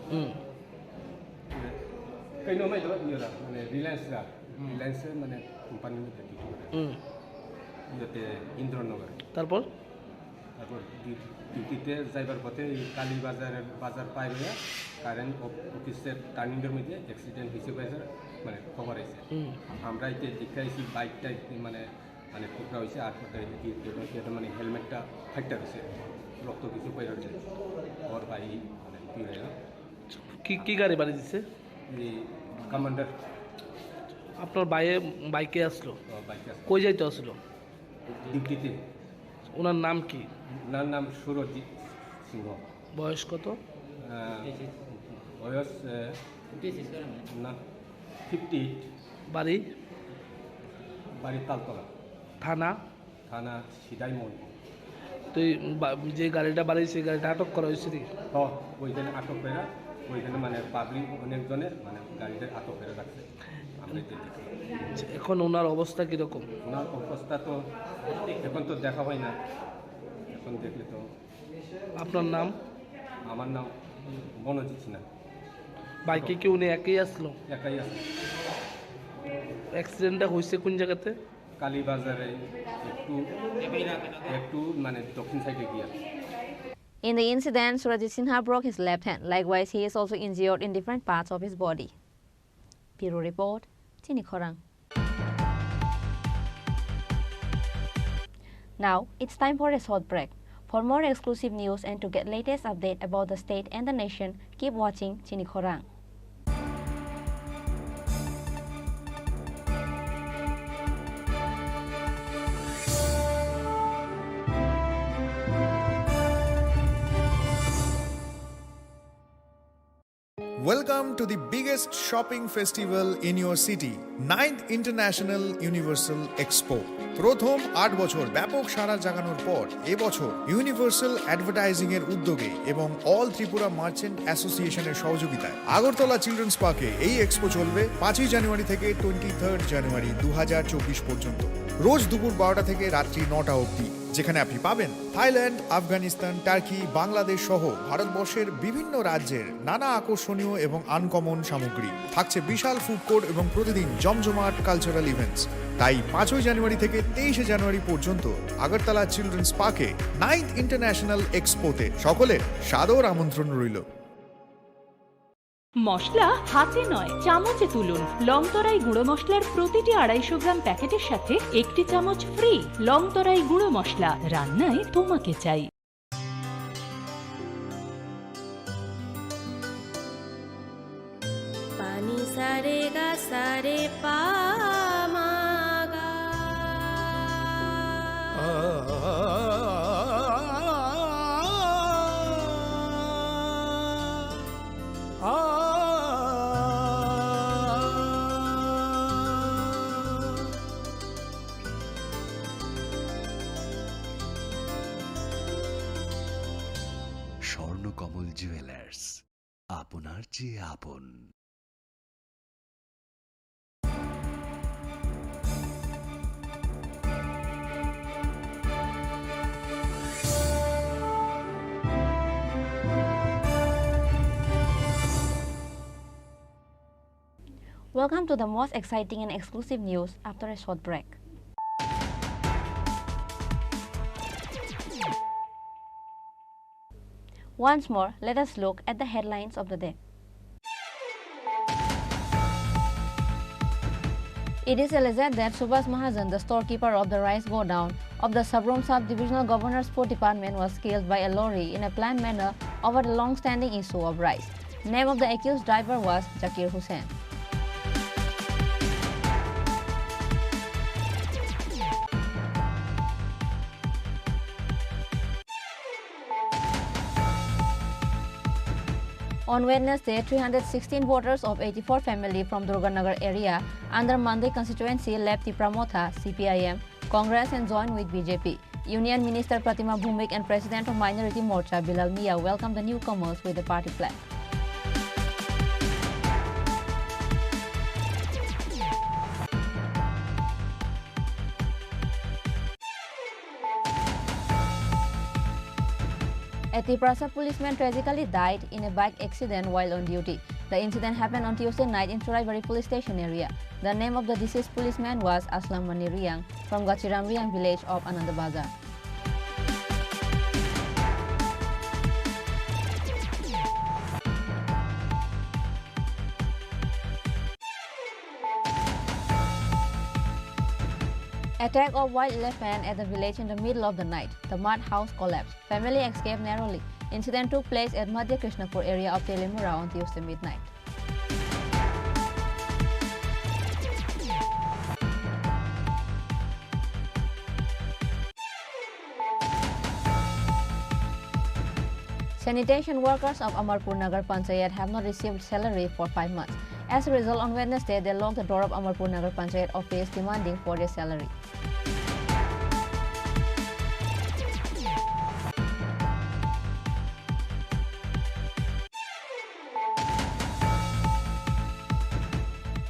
কেন মাই ইয়েরা মানে রিলায়েন্সে মানে কোম্পানির মধ্যে duty করে ইয়েতে ইন্দ্রনগরে। তারপর ডিউটিতে যাইবার পথে কালীবাজারের বাজার পাই হয়ে কারেন্ট অফিসের টার্নিংয়ের মধ্যে অ্যাক্সিডেন্ট হয়েছে মানে খবর আছে। আমরা এতে দেখাইছি বাইকটা মানে মানে টুকরা হয়েছে, আর এটা মানে হেলমেটটা ফাইটটা হয়েছে, রক্ত কিছু পাই হচ্ছে ওর ভাই মানে কি গাড়ি বাড়ি দিচ্ছে? এই কমান্ডার আপনার বাইকে আসলো বাইকে কই যাইতে আসলো? ডিউটিতে। ওনার নাম কি? ওনার নাম সুরজিৎ সিংহ। বয়স কত? বয়স না 58। বাড়ি? বাড়ি তালতলা। থানা? থানা সিদাইমন। তো যে গাড়িটা বাড়ি সেই গাড়িটা আটক করা হয়েছে কি? ওইখানে আটক করে ওইখানে মানে পাবলিক অনেকজনের মানে গাড়িতে আটক করে রাখছে। এখন ওনার অবস্থা কীরকম? ওনার অবস্থা তো এখন তো দেখা হয় না, এখন দেখলে তো। আপনার নাম? আমার নাম মনোজিৎ সিনহা। বাইকে কি উনি একাই আসলো? একাই আসলো। অ্যাক্সিডেন্টটা হয়েছে কোন জায়গাতে? কালীবাজারে একটু মানে দক্ষিণ সাইডে গিয়া। In the incident, Surajit Sinha broke his left hand. Likewise, he is also injured in different parts of his body. Bureau Report, Chini Khorang. Now, it's time for a short break. For more exclusive news and to get latest update about the state and the nation, keep watching Chini Khorang. Welcome to the biggest shopping festival in your city, 9th International Universal Expo. প্রথম 8 বছর ব্যাপক সাড়া জাগানোর পর এবছর universal advertising এর উদ্যোগে এবং all Tripura merchant অ্যাসোসিয়েশনের সহযোগিতায় আগরতলা চিলড্রেন্স পার্কে এই এক্সপো চলবে 5ই জানুয়ারি থেকে 23 জানুয়ারি 2024 পর্যন্ত। রোজ দুপুর 12টা থেকে রাত্রি 9টা অবধি, যেখানে আপনি পাবেন থাইল্যান্ড, আফগানিস্তান, টার্কি, বাংলাদেশ সহ ভারতবর্ষের বিভিন্ন রাজ্যের নানা আকর্ষণীয় এবং আনকমন সামগ্রী। থাকছে বিশাল ফুড কোর্ট এবং প্রতিদিন জমজমাট কালচারাল ইভেন্টস। তাই 5ই জানুয়ারি থেকে 23 জানুয়ারি পর্যন্ত আগরতলা চিলড্রেন্স পার্কে 9th ইন্টারন্যাশনাল এক্সপোতে সকলের সাদর আমন্ত্রণ রইল। মশলা হাতে নয় চামচে তুলুন। লংতরাই গুঁড়ো মশলার প্রতিটি 250 গ্রাম প্যাকেটের সাথে 1টি চামচ ফ্রি। লংতরাই গুঁড়ো মশলা, রান্নায় তোমাকে চাই। পানি সারে গা সারে পা স্বর্ণকমল জুয়েলার্স, আপনার চেয়ে আপন। Welcome to the most exciting and exclusive news after a short break. Once more, let us look at the headlines of the day. It is alleged that Subhas Mahajan, the storekeeper of the rice godown of the Sabrom Sub-Divisional Governor's Sport Department, was killed by a lorry in a planned manner over the long-standing issue of rice. Name of the accused driver was Zakir Hussain. On Wednesday, 316 voters of 84 family from Durganagar area under Mandi constituency left the Pramotha, CPIM, Congress and joined with BJP. Union Minister Pratima Bhumik and President of Minority Morcha Bilal Mia welcomed the newcomers with the party flag. A Triprasa policeman tragically died in a bike accident while on duty. The incident happened on Tuesday night in Churaibari police station area. The name of the deceased policeman was Aslam Mani Riang from Gachiram Riang village of Anandabazar. Attack of wild elephant at the village in the middle of the night. The mud house collapsed. Family escaped narrowly. Incident took place at Madhya Krishnapur area of Telimura on Tuesday midnight. Sanitation workers of Amarpur Nagar Panchayat have not received salary for 5 months. As a result, on Wednesday, they locked the door of Amarpur Nagar Panchayat office demanding for their salary.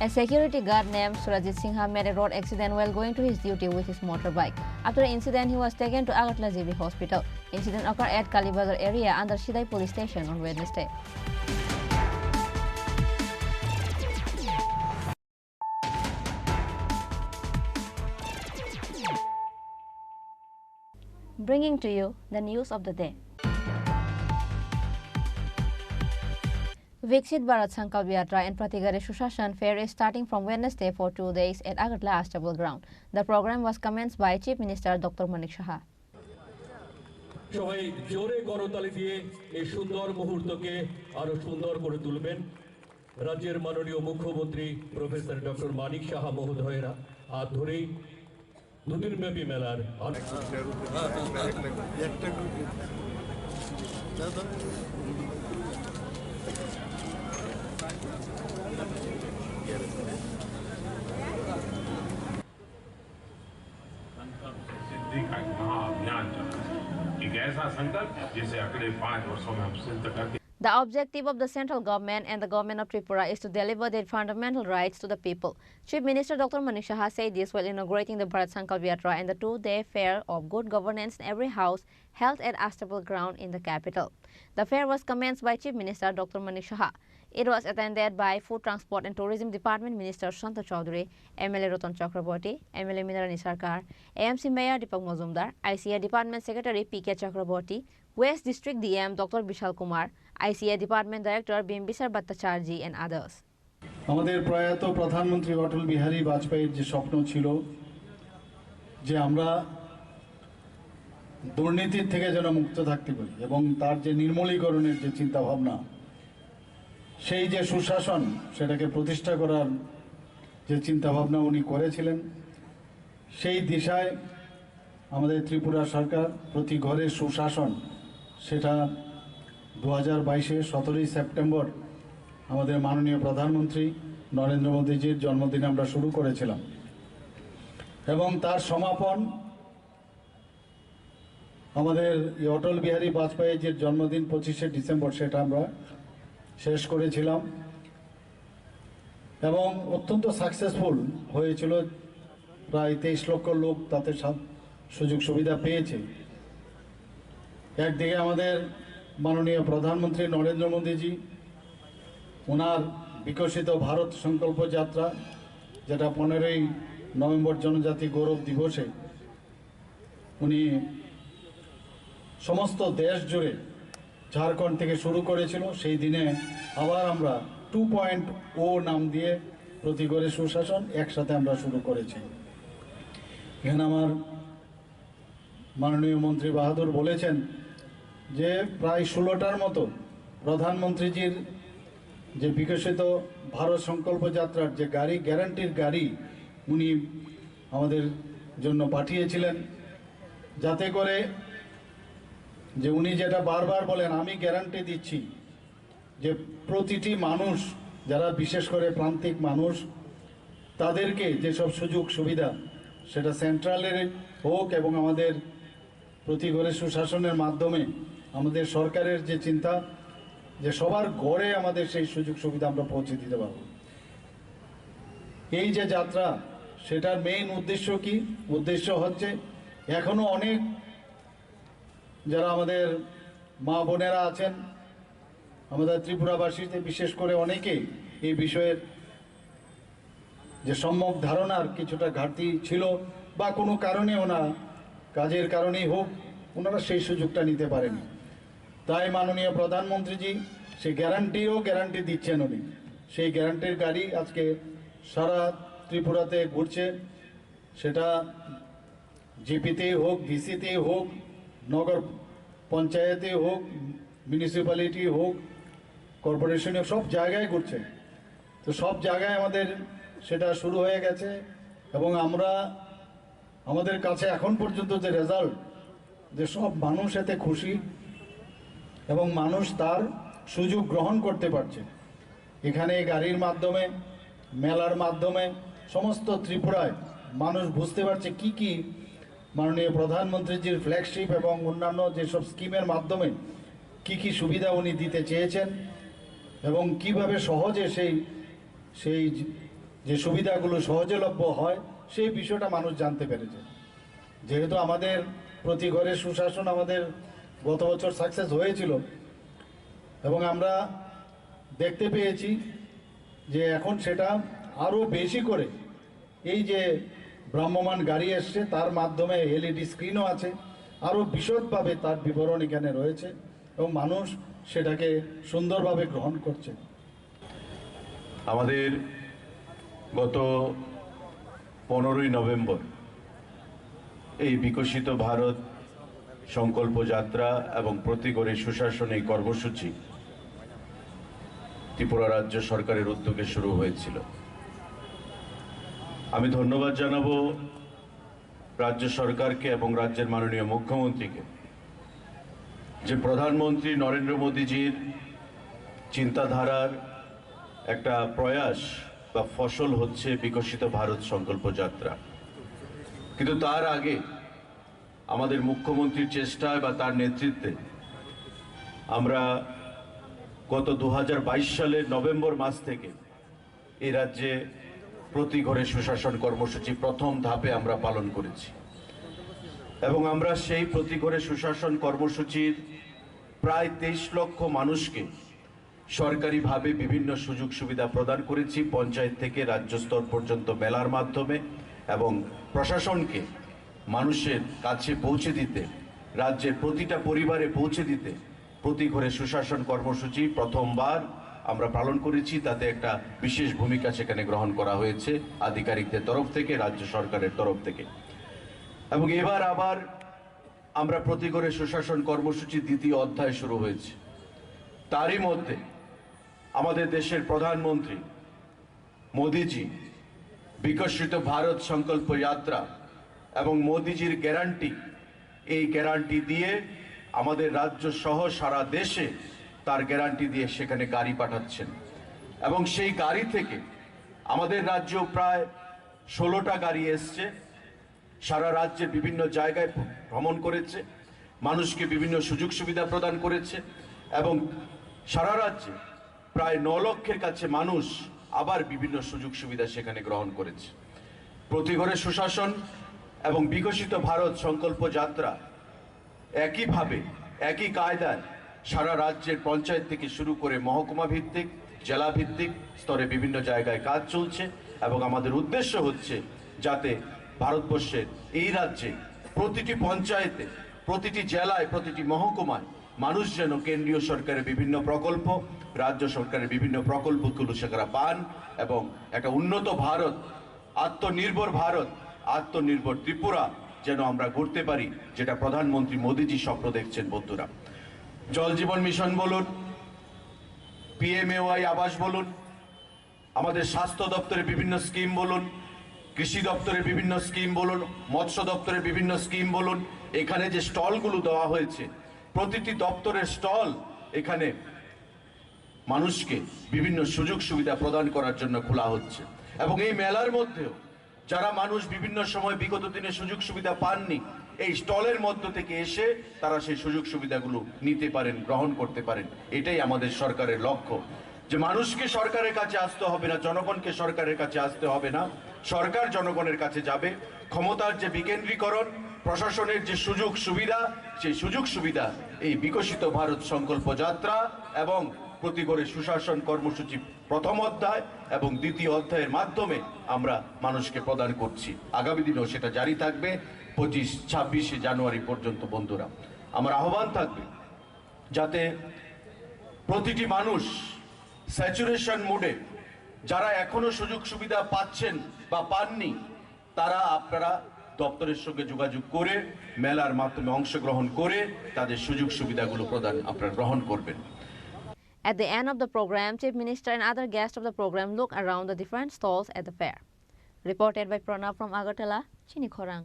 A security guard named Surajit Singha made a road accident while going to his duty with his motorbike. After the incident, he was taken to Agartala GB Hospital. Incident occurred at Kalibazar area under Sidai police station on Wednesday. Bringing to you the news of the day. Viksit Bharat Sankalp Yatra and Pratigare Sushashan Fair is starting from Wednesday for 2 days at Agartala Astable Ground. The program was commenced by Chief Minister Dr. Manik Saha. সবাই জোরে করতালি দিয়ে এই সুন্দর মুহূর্তকে আরো সুন্দর করে তুলবেন। রাজ্যের মাননীয় মুখ্যমন্ত্রী প্রফেসর ডক্টর মানিক সাহা মহোদয়ের হাত ধরেই দুদিনব্যাপী মেলার The objective of the central government and the government of Tripura is to deliver their fundamental rights to the people. Chief Minister Dr. Manik Saha said this while inaugurating the Bharat Sankalp Yatra and the 2-day fair of good governance in every house held at Astable Ground in the capital. The fair was commenced by Chief Minister Dr. Manik Saha. It was attended by Food Transport and Tourism Department Minister Shanta Chaudhary, MLA Rotan Chakraborty, MLA Minarani Sarkar, AMC Mayor Deepak Mazumdar, ICA Department Secretary PK Chakraborty, West District DM Dr. Bishal Kumar, ICA Department Director Bimbisar Bhattacharjee and others. আমাদের প্রয়াত প্রধানমন্ত্রী অটল বিহারী বাজপেয়ীর যে স্বপ্ন ছিল যে আমরা দুর্নীতির থেকে যেন মুক্ত থাকতে পারি এবং তার যে নির্মূলীকরণের যে চিন্তা ভাবনা সেই যে সুশাসন সেটাকে প্রতিষ্ঠা করার যে চিন্তা ভাবনা উনি করেছিলেন সেই দিশায় আমাদের ত্রিপুরা সরকার প্রতি ঘরে সুশাসন সেটা 2022 17 সেপ্টেম্বর আমাদের মাননীয় প্রধানমন্ত্রী নরেন্দ্র মোদীজির জন্মদিনে আমরা শুরু করেছিলাম এবং তার সমাপন আমাদের অটল বিহারী বাজপেয়ীজির জন্মদিন 25 ডিসেম্বর সেটা আমরা শেষ করেছিলাম এবং অত্যন্ত সাকসেসফুল হয়েছিল। প্রায় 23 লক্ষ লোক তাতে সুযোগ সুবিধা পেয়েছে। একদিকে আমাদের মাননীয় প্রধানমন্ত্রী নরেন্দ্র মোদীজি ওনার বিকশিত ভারত সংকল্প যাত্রা যেটা 15ই নভেম্বর জনজাতি গৌরব দিবসে উনি সমস্ত দেশ জুড়ে ঝাড়খণ্ড থেকে শুরু করেছিল। সেই দিনে আবার আমরা 2.0 নাম দিয়ে প্রতি ঘরে সুশাসন একসাথে আমরা শুরু করেছি। এখানে আমার মাননীয় মন্ত্রী বাহাদুর বলেছেন যে প্রায় 16টার মতো প্রধানমন্ত্রীজির যে বিকশিত ভারত সংকল্প যাত্রার যে গাড়ি গ্যারান্টির গাড়ি উনি আমাদের জন্য পাঠিয়েছিলেন যাতে করে যে উনি যেটা বারবার বলেন আমি গ্যারান্টি দিচ্ছি যে প্রতিটি মানুষ যারা বিশেষ করে প্রান্তিক মানুষ তাদেরকে যেসব সুযোগ সুবিধা সেটা সেন্ট্রালের হোক এবং আমাদের প্রতি ঘরে সুশাসনের মাধ্যমে আমাদের সরকারের যে চিন্তা যে সবার ঘরে আমাদের সেই সুযোগ সুবিধা আমরা পৌঁছে দিতে পারব। এই যে যাত্রা সেটার মেইন উদ্দেশ্য কি? উদ্দেশ্য হচ্ছে এখনো অনেক যারা আমাদের মা বোনেরা আছেন আমাদের ত্রিপুরাবাসীতে বিশেষ করে অনেকে এই বিষয়ের যে সম্যক ধারণার কিছুটা ঘাটতি ছিল বা কোনো কারণে ওনারা কাজের কারণেই হোক ওনারা সেই সুযোগটা নিতে পারেনি। তাই মাননীয় প্রধানমন্ত্রীজি সেই গ্যারান্টি দিচ্ছেন উনি। সেই গ্যারান্টির গাড়ি আজকে সারা ত্রিপুরাতে ঘুরছে, সেটা জিপিতেই হোক, ভিসিতেই হোক, নগর পঞ্চায়েতে হোক, মিউনিসিপ্যালিটি হোক, কর্পোরেশনে সব জায়গায় ঘুরছে। তো সব জায়গায় আমাদের সেটা শুরু হয়ে গেছে এবং আমরা আমাদের কাছে এখন পর্যন্ত যে রেজাল্ট যে সব মানুষ এতে খুশি এবং মানুষ তার সুযোগ গ্রহণ করতে পারছে। এখানে গাড়ির মাধ্যমে, মেলার মাধ্যমে সমস্ত ত্রিপুরায় মানুষ বুঝতে পারছে কি কি মাননীয় প্রধানমন্ত্রীজির ফ্ল্যাগশিপ এবং অন্যান্য যেসব স্কিমের মাধ্যমে কি কি সুবিধা উনি দিতে চেয়েছেন এবং কিভাবে সহজে সেই যে সুবিধাগুলো সহজলভ্য হয় সেই বিষয়টা মানুষ জানতে পেরেছে। যেহেতু আমাদের প্রতি ঘরে সুশাসন আমাদের গত বছর সাকসেস হয়েছিল এবং আমরা দেখতে পেয়েছি যে এখন সেটা আরও বেশি করে এই যে ভ্রাম্যমান গাড়ি এসছে তার মাধ্যমে এলইডি স্ক্রিনও আছে, আরও বিশদভাবে তার বিবরণ এখানে রয়েছে এবং মানুষ সেটাকে সুন্দরভাবে গ্রহণ করছে। আমাদের গত 15ই নভেম্বর এই বিকশিত ভারত সংকল্প যাত্রা এবং প্রতি ঘরে সুশাসন এই কর্মসূচি ত্রিপুরা রাজ্য সরকারের উদ্যোগে শুরু হয়েছিল। আমি ধন্যবাদ জানাবো রাজ্য সরকারকে এবং রাজ্যের মাননীয় মুখ্যমন্ত্রীকে যে প্রধানমন্ত্রী নরেন্দ্র মোদীজির চিন্তাধারার একটা প্রয়াস বা ফসল হচ্ছে বিকশিত ভারত সংকল্প যাত্রা। কিন্তু তার আগে আমাদের মুখ্যমন্ত্রীর চেষ্টায় বা তার নেতৃত্বে আমরা গত 2022 সালের নভেম্বর মাস থেকে এই রাজ্যে প্রতি ঘরে সুশাসন কর্মসূচি প্রথম ধাপে আমরা পালন করেছি এবং আমরা সেই প্রতি ঘরে সুশাসন কর্মসূচির প্রায় 23 লক্ষ মানুষকে সরকারিভাবে বিভিন্ন সুযোগ সুবিধা প্রদান করেছি, পঞ্চায়েত থেকে রাজ্য স্তর পর্যন্ত মেলার মাধ্যমে, এবং প্রশাসনকে মানুষের কাছে পৌঁছে দিতে, রাজ্যের প্রতিটা পরিবারে পৌঁছে দিতে প্রতি ঘরে সুশাসন কর্মসূচি প্রথমবার আমরা পালন করেছি। তাতে একটা বিশেষ ভূমিকা সেখানে গ্রহণ করা হয়েছে আধিকারিকদের তরফ থেকে, রাজ্য সরকারের তরফ থেকে। এবং এবার আবার আমরা প্রতি ঘরে সুশাসন কর্মসূচির দ্বিতীয় অধ্যায় শুরু হয়েছে। তারই মধ্যে আমাদের দেশের প্রধানমন্ত্রী মোদিজি বিকশিত ভারত সংকল্প যাত্রা এবং মোদিজির গ্যারান্টি, এই গ্যারান্টি দিয়ে আমাদের রাজ্য সহ সারা দেশে তার গ্যারান্টি দিয়ে সেখানে গাড়ি পাঠাচ্ছেন এবং সেই গাড়ি থেকে আমাদের রাজ্য প্রায় 16টা গাড়ি এসছে, সারা রাজ্যের বিভিন্ন জায়গায় ভ্রমণ করেছে, মানুষকে বিভিন্ন সুযোগ সুবিধা প্রদান করেছে এবং সারা রাজ্যে প্রায় 9 লক্ষের কাছে মানুষ আবার বিভিন্ন সুযোগ সুবিধা সেখানে গ্রহণ করেছে। প্রতি ঘরে সুশাসন এবং বিকশিত ভারত সংকল্প যাত্রা একইভাবে একই কায়দায় সারা রাজ্যের পঞ্চায়েত থেকে শুরু করে মহকুমা ভিত্তিক, জেলা ভিত্তিক স্তরে বিভিন্ন জায়গায় কাজ চলছে এবং আমাদের উদ্দেশ্য হচ্ছে যাতে ভারতবর্ষের এই রাজ্যে প্রতিটি পঞ্চায়েতে, প্রতিটি জেলায়, প্রতিটি মহকুমায় মানুষ যেন কেন্দ্রীয় সরকারের বিভিন্ন প্রকল্প, রাজ্য সরকারের বিভিন্ন প্রকল্পগুলো সেখানে পান এবং একটা উন্নত ভারত, আত্মনির্ভর ভারত, আত্মনির্ভর ত্রিপুরা যেন আমরা গড়তে পারি, যেটা প্রধানমন্ত্রী মোদীজি স্বপ্ন দেখছেন। বন্ধুরা, জল জীবন মিশন বলুন, PMAY আবাস বলুন, আমাদের স্বাস্থ্য দপ্তরের বিভিন্ন স্কিম বলুন, কৃষি দপ্তরের বিভিন্ন স্কিম বলুন, মৎস্য দপ্তরের বিভিন্ন স্কিম বলুন, এখানে যে স্টলগুলো দেওয়া হয়েছে, প্রতিটি দপ্তরের স্টল এখানে মানুষকে বিভিন্ন সুযোগ সুবিধা প্রদান করার জন্য খোলা হচ্ছে। এবং এই মেলার মধ্যেও যারা মানুষ বিভিন্ন সময় বিগত দিনে সুযোগ সুবিধা পাননি, এই স্টলের মধ্য থেকে এসে তারা সেই সুযোগ সুবিধাগুলো নিতে পারেন, গ্রহণ করতে পারেন। এটাই আমাদের সরকারের লক্ষ্য, যে মানুষকে সরকারের কাছে আসতে হবে না, জনগণকে সরকারের কাছে আসতে হবে না, সরকার জনগণের কাছে যাবে। ক্ষমতার যে বিকেন্দ্রীকরণ, প্রশাসনের যে সুযোগ সুবিধা, সেই সুযোগ সুবিধা এই বিকশিত ভারত সংকল্প যাত্রা এবং প্রতি ঘরে সুশাসন কর্মসূচি প্রথম অধ্যায় এবং দ্বিতীয় অধ্যায়ের মাধ্যমে আমরা মানুষকে প্রদান করছি। আগামী দিনেও সেটা জারি থাকবে 25-26 জানুয়ারি পর্যন্ত। বন্ধুরা, আমার আহ্বান থাকবে যাতে প্রতিটি মানুষ স্যাচুরেশন মোডে, যারা এখনো সুযোগ সুবিধা পাচ্ছেন বা পাননি, তারা আপনারা দপ্তরের সঙ্গে যোগাযোগ করে মেলার মাধ্যমে অংশগ্রহণ করে তাদের সুযোগ সুবিধাগুলো প্রদান আপনারা গ্রহণ করবেন। At the end of the program, Chief Minister and other guests of the program look around the different stalls at the fair. Reported by Pranav from Agartala, Chini Khorang.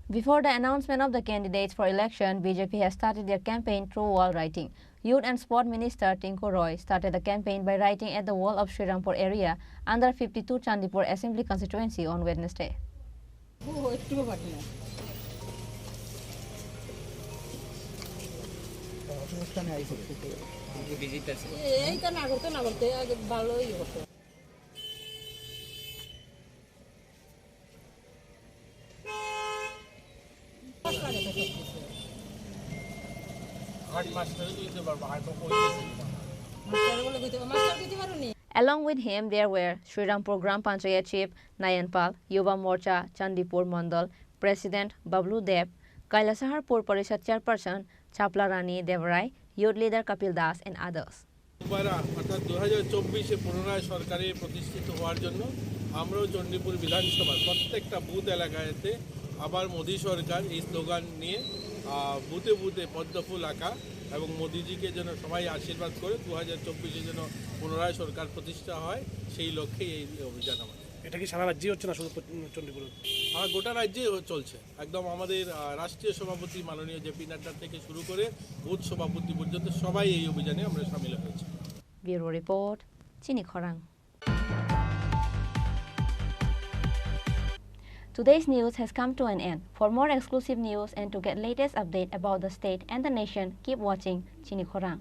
Before the announcement of the candidates for election, BJP has started their campaign through wall writing. Youth and Sport Minister Chini Khorang started the campaign by writing at the wall of Srirampur area under 52 Chandipur Assembly constituency on Wednesday. Along with him, there were Srirampur Gram Panchayat Chief Nayanpal, Yuva Morcha Chandipur Mandal President Bablu Deb, Kailasaharpur Parishad Chairperson Chapla Rani Devrai, Youth Leader Kapil Das and others. অর্থাৎ 2024-এ পুনরায় সরকারে প্রতিষ্ঠিত হওয়ার জন্য আমরাও চণ্ডীপুর বিধানসভার প্রত্যেকটা booth এলাকাতে আবার মোদী সরকার এই স্লোগান নিয়ে বুথে বুথে পদ্মফুল আঁকা এবং মোদিজিকে যেন সবাই আশীর্বাদ করে 2024-এ যেন পুনরায় সরকার প্রতিষ্ঠা হয় সেই লক্ষ্যে এই অভিযান আমাদের। এটা কি সারা রাজ্যে হচ্ছে না শুধু চণ্ডীপুরে? গোটা রাজ্যে চলছে। একদম আমাদের রাষ্ট্রীয় সভাপতি মাননীয় জেপি নাড্ডা থেকে শুরু করে বুথ সভাপতি পর্যন্ত সবাই এই অভিযানে আমরা শামিল হয়েছি। Bureau Report, Chini Khorang. Today's news has come to an end. For more exclusive news and to get latest update about the state and the nation, keep watching Chini Khorang.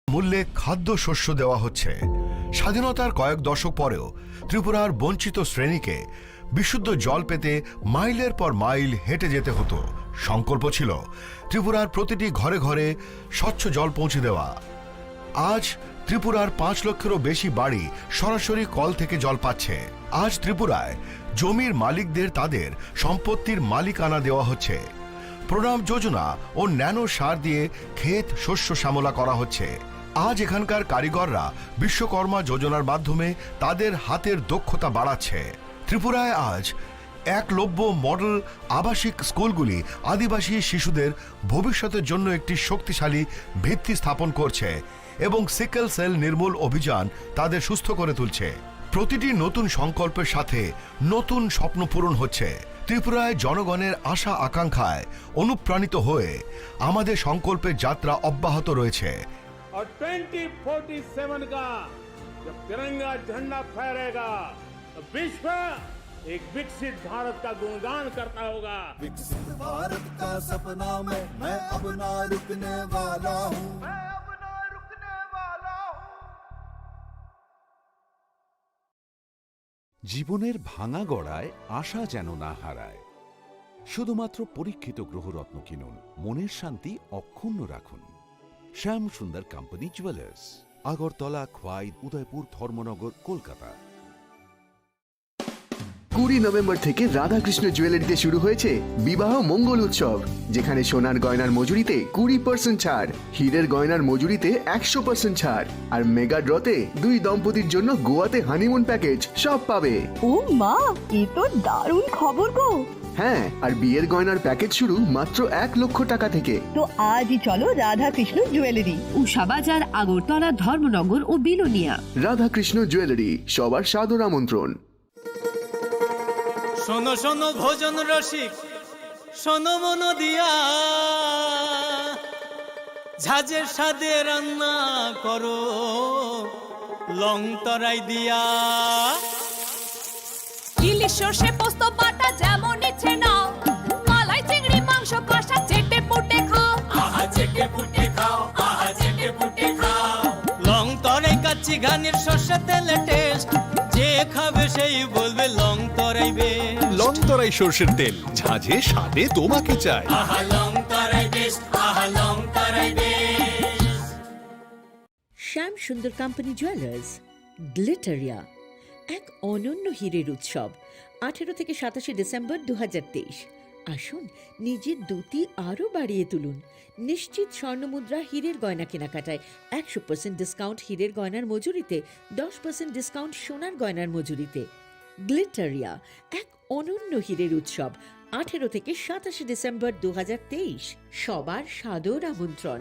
মূল্যে খাদ্যশস্য দেওয়া হচ্ছে। স্বাধীনতার কয়েক দশক পরেও ত্রিপুরার বঞ্চিত শ্রেণীকে বিশুদ্ধ জল পেতে মাইলের পর মাইল হেঁটে যেতে হতো। সংকল্প ছিল ত্রিপুরার প্রতিটি ঘরে ঘরে স্বচ্ছ জল পৌঁছে দেওয়া। আজ ত্রিপুরার 5 লক্ষেরও বেশি বাড়ি সরাসরি কল থেকে জল পাচ্ছে। আজ ত্রিপুরায় জমির মালিকদের তাদের সম্পত্তির মালিকানা দেওয়া হচ্ছে। প্রণাম যোজনা ও ন্যানো সার দিয়ে ক্ষেত শস্য শ্যামলা করা হচ্ছে। আজ এখানকার কারিগররা বিশ্বকর্মা যোজনার মাধ্যমে তাদের হাতের দক্ষতা বাড়াচ্ছে। ত্রিপুরায় আজ একলব্য মডেল আবাসিক স্কুলগুলি আদিবাসী শিশুদের ভবিষ্যতের জন্য একটি শক্তিশালী ভিত্তি স্থাপন করছে এবং সিকেল সেল নির্মূল অভিযান তাদের সুস্থ করে তুলছে। প্রতিটি নতুন সংকল্পের সাথে নতুন স্বপ্ন পূরণ হচ্ছে। ত্রিপুরায় জনগণের আশা আকাঙ্ক্ষায় অনুপ্রাণিত হয়ে আমাদের সংকল্পের যাত্রা অব্যাহত রয়েছে। और 2047 का जब तिरंगा झंडा फहरेगा तो विश्व एक विकसित भारत का गुणगान करता होगा। विकसित भारत का सपना मैं अब ना रुकने वाला हूँ। জীবনের ভাঙা গড়ায় আশা যেন না হারায়। শুধুমাত্র পরীক্ষিত গ্রহরত্ন কিনুন, মনের শান্তি অক্ষুণ্ণ রাখুন। শ্যাম সুন্দর company jewellers, Agartala, Khowai, Udaipur, Dharmanagar, Kolkata. 20 November থেকে রাধাকৃষ্ণ জুয়েলারিতে শুরু হয়েছে বিবাহ মঙ্গল উৎসব, যেখানে সোনার গয়নার মজুরিতে 20% ছাড়, হীরের গয়নার মজুরিতে 100% ছাড়, আর মেগা ড্রতে 2 দম্পতির জন্য গোয়াতে হানিমুন প্যাকেজ সব পাবে। ও মা, এ তো দারুণ খবর গো। হ্যাঁ, আর বিয়ের গয়নার প্যাকেজ শুরু মাত্র 1,00,000 টাকা থেকে। তো আজই চলো রাধাকৃষ্ণ জুয়েলারি, উষা বাজার, আগরতলা, ধর্মনগর ও বিলোনিয়া। রাধাকৃষ্ণ জুয়েলারি, সবার সাদর আমন্ত্রণ। শোনো শোনো ভোজন রসিক, শোনো মন দিয়া, ঝাঁঝের সাদে রান্না করো লং তরাই দিয়া। ইলিশ সর্ষে পোস্ত বাটা যেমন ইচ্ছে নাও, মালাই চিংড়ি মাংস কষা চেটে পুটে খাও, আহা চেটে পুটে খাও, আহা চেটে পুটে খাও। লং তরাই কাচ্চি ঘানির সর্ষে তেলে টেস্ট, যে খাবে সেই বলবে লং তরাই বেশ। লং তরাই সর্ষের তেল, ঝাঁঝে স্বাদে তোমাকে চাই। আহা লং তরাই বেস্ট, আহা লং তরাই বেশ। শ্যাম সুন্দর কোম্পানি জুয়েলার্স, গ্লিটারিয়া, এক অনন্য হীরের উৎসব। 18 থেকে 27 ডিসেম্বর 2023। আসুন নিজের দ্যুতি আরও বাড়িয়ে তুলুন। নিশ্চিত স্বর্ণমুদ্রা হীরের গয়না কেনাকাটায় 100% ডিসকাউন্ট হীরের গয়নার মজুরিতে, 10% ডিসকাউন্ট সোনার গয়নার মজুরিতে। গ্লিটারিয়া, এক অনন্য হীরের উৎসব। 18 থেকে 27 ডিসেম্বর 2023। সবার সাদর আমন্ত্রণ।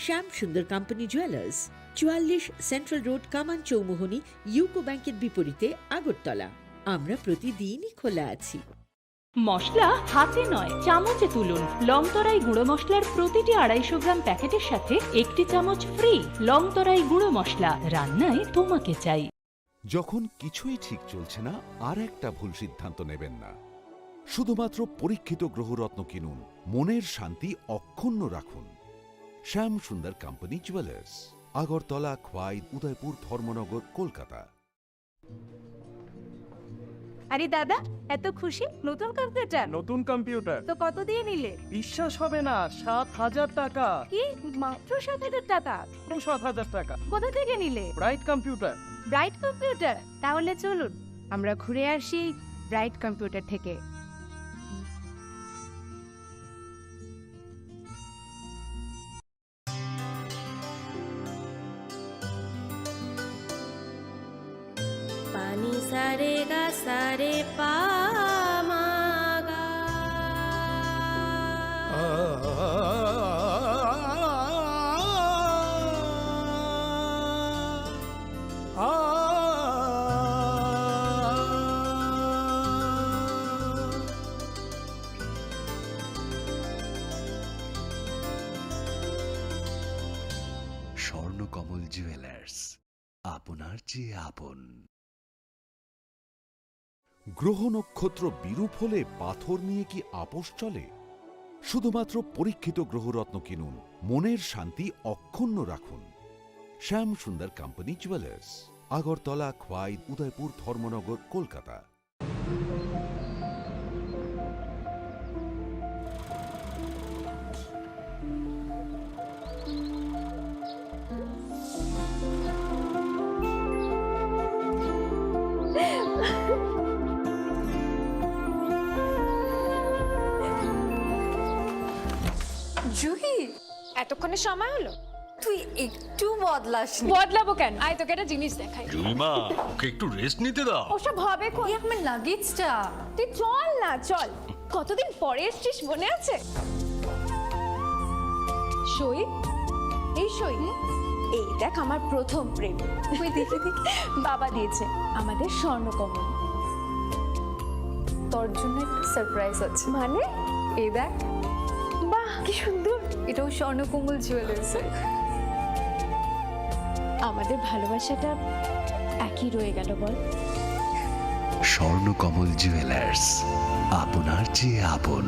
শ্যাম সুন্দর কোম্পানি জুয়েলার্স, 44 সেন্ট্রাল রোড, কামান চৌমুহনী, ইউকো ব্যাংকের বিপরীতে, আগরতলা। আমরা প্রতিদিনই খোলা আছি। মশলা হাতে নয় চামচে তুলুন। লংতরাই গুঁড়ো মশলার প্রতিটি 250 গ্রাম প্যাকেটের সাথে 1টি চামচ ফ্রি। লংতরাই গুঁড়ো মশলা, রান্নায় তোমাকে চাই। যখন কিছুই ঠিক চলছে না, আর একটা ভুল সিদ্ধান্ত নেবেন না। শুধুমাত্র পরীক্ষিত গ্রহরত্ন কিনুন, মনের শান্তি অক্ষুণ্ণ রাখুন। শ্যাম সুন্দর কোম্পানি জুয়েলার্স, আগরতলা, খোয়াই, উদয়পুর, ধর্মনগর, কলকাতা। আরে দাদা, এত খুশি? নতুন কম্পিউটার? নতুন কম্পিউটার তো কত দিয়ে নিলে? বিশ্বাস হবে না, 7,000 টাকা। কি মাত্র 7,000 টাকা? 7,000 টাকা। কোথা থেকে নিলে? Bright computer. Bright computer? তাহলে চলুন আমরা ঘুরে আসি ব্রাইট কম্পিউটার থেকে। पानी सारे गा सारे पा मा गा। স্বর্ণকমল জুয়েলার্স, আপনার চেয়ে আপন। গ্রহ নক্ষত্র বিরূপ হলে পাথর নিয়ে কি আপোষ চলে? শুধুমাত্র পরীক্ষিত গ্রহরত্ন কিনুন, মনের শান্তি অক্ষুণ্ণ রাখুন। শ্যাম সুন্দর কোম্পানি জুয়েলার্স, আগরতলা, খোয়াই, উদয়পুর, ধর্মনগর, কলকাতা। জুহি, এতক্ষণে সময় হলো? তুই একটু বদলাস। বদলাবো কেন? আয় তোকে একটা জিনিস দেখাই। জুইমা, ওকে একটু রেস্ট নিতে দাও। ওসব হবে কোন? এই আমার লাগেজটা। তুই চল না, চল। কতদিন পরে এসেছিস, মনে আছে? সই, এই সই। এই দেখ আমার প্রথম প্রেম। তুই দেখে দেখে বাবা দিয়েছে আমাদের স্বর্ণকমল। তোর জন্য একটা সারপ্রাইজ আছে। মানে? এই দেখ। বাহ, কি সুন্দর। এটাও স্বর্ণকমল জুয়েলার্স। আমাদের ভালোবাসাটা একই রয়ে গেল বল। স্বর্ণকমল জুয়েলার্স, আপনার চেয়ে আপন।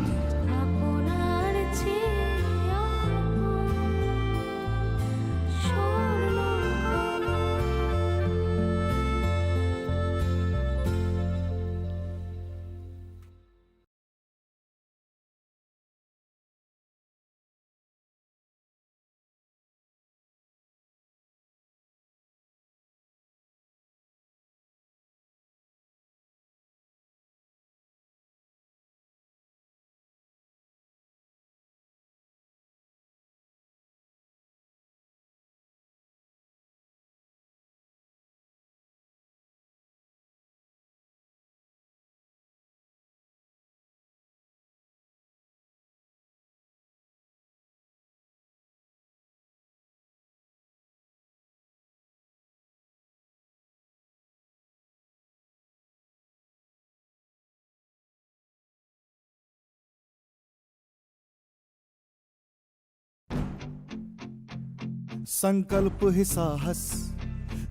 संकल्प ही साहस,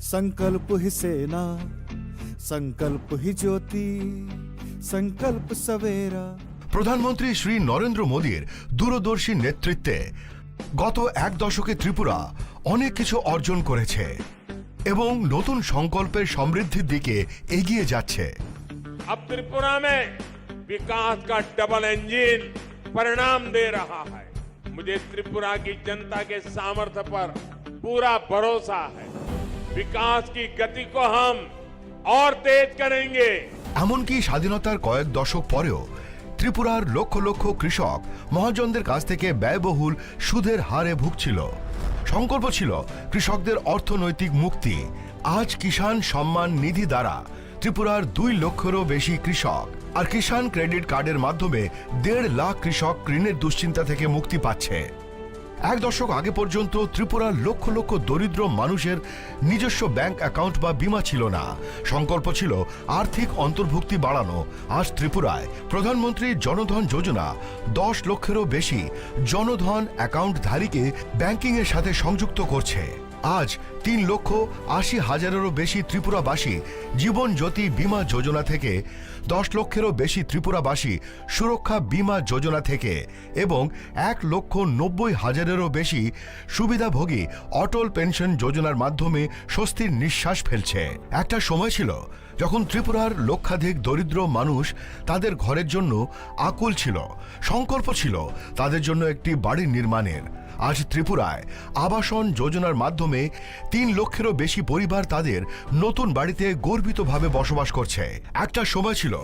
संकल्प ही सेना, संकल्प ही ज्योति, संकल्प सवेरा। প্রধানমন্ত্রী শ্রী নরেন্দ্র মোদীর দূরদর্শী নেতৃত্বে গত এক দশকে ত্রিপুরা অনেক কিছু অর্জন করেছে এবং নতুন সংকল্পের সমৃদ্ধির দিকে এগিয়ে যাচ্ছে। अब त्रिपुरा में विकास का डबल इंजन परिणाम दे रहा है। मुझे त्रिपुरा की जनता के सामर्थ्य पर पूरा भरोसा है। विकास की गति को हम और तेज करेंगे। এমনকি স্বাধীনতার কয়েক দশক পরেও ত্রিপুরার লক্ষ লক্ষ কৃষক মহাজনদের কাছ থেকে ব্যয়বহুল সুদের হারে ভুগছিল। সংকল্প ছিল কৃষকদের অর্থনৈতিক মুক্তি। আজ কিষাণ সম্মান নিধি দ্বারা ত্রিপুরার 2 লক্ষেরও বেশি কৃষক আর কিষাণ ক্রেডিট কার্ডের মাধ্যমে 1.5 লাখ কৃষক ঋণের দুশ্চিন্তা থেকে মুক্তি পাচ্ছে। এক দশক আগে পর্যন্ত ত্রিপুরার লক্ষ লক্ষ দরিদ্র মানুষের নিজস্ব ব্যাংক অ্যাকাউন্ট বা বীমা ছিল না। সংকল্প ছিল আর্থিক অন্তর্ভুক্তি বাড়ানো। আজ ত্রিপুরায় প্রধানমন্ত্রী জনধন যোজনা 10 লক্ষেরও বেশি জনধন অ্যাকাউন্টধারীকে ব্যাংকিংয়ের সাথে সংযুক্ত করছে। আজ 3,80,000-এরও বেশি ত্রিপুরাবাসী জীবন জ্যোতি বীমা যোজনা থেকে, 10 লক্ষেরও বেশি ত্রিপুরাবাসী সুরক্ষা বীমা যোজনা থেকে এবং 1,90,000-এরও বেশি সুবিধাভোগী অটল পেনশন যোজনার মাধ্যমে স্বস্তির নিঃশ্বাস ফেলছে। একটা সময় ছিল যখন ত্রিপুরার লক্ষাধিক দরিদ্র মানুষ তাদের ঘরের জন্য আকুল ছিল। সংকল্প ছিল তাদের জন্য একটি বাড়ি নির্মাণের। আজ ত্রিপুরায় আবাসন যোজনার মাধ্যমে 3 লক্ষেরও বেশি পরিবার তাদের নতুন বাড়িতে গর্বিতভাবে বসবাস করছে। একটা সময় ছিল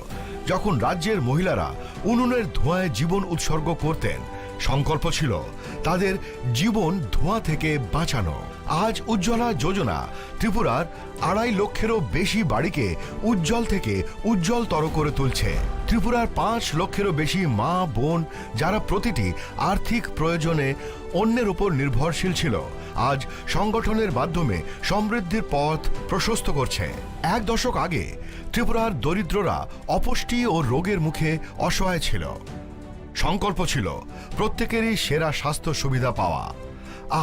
যখন রাজ্যের মহিলারা উনুনের ধোঁয়ায় জীবন উৎসর্গ করতেন। সংকল্প ছিল তাদের জীবন ধোঁয়া থেকে বাঁচানো। আজ উজ্জ্বলা যোজনা ত্রিপুরার 2.5 লক্ষেরও বেশি বাড়িকে উজ্জ্বল থেকে উজ্জ্বলতর করে তুলছে। ত্রিপুরার 5 লক্ষেরও বেশি মা বোন যারা প্রতিটি আর্থিক প্রয়োজনে অন্যের উপর নির্ভরশীল ছিল, আজ সংগঠনের মাধ্যমে সমৃদ্ধির পথ প্রশস্ত করছে। এক দশক আগে ত্রিপুরার দরিদ্ররা অপুষ্টি ও রোগের মুখে অসহায় ছিল। সংকল্প ছিল প্রত্যেকেরই সেরা স্বাস্থ্য সুবিধা পাওয়া।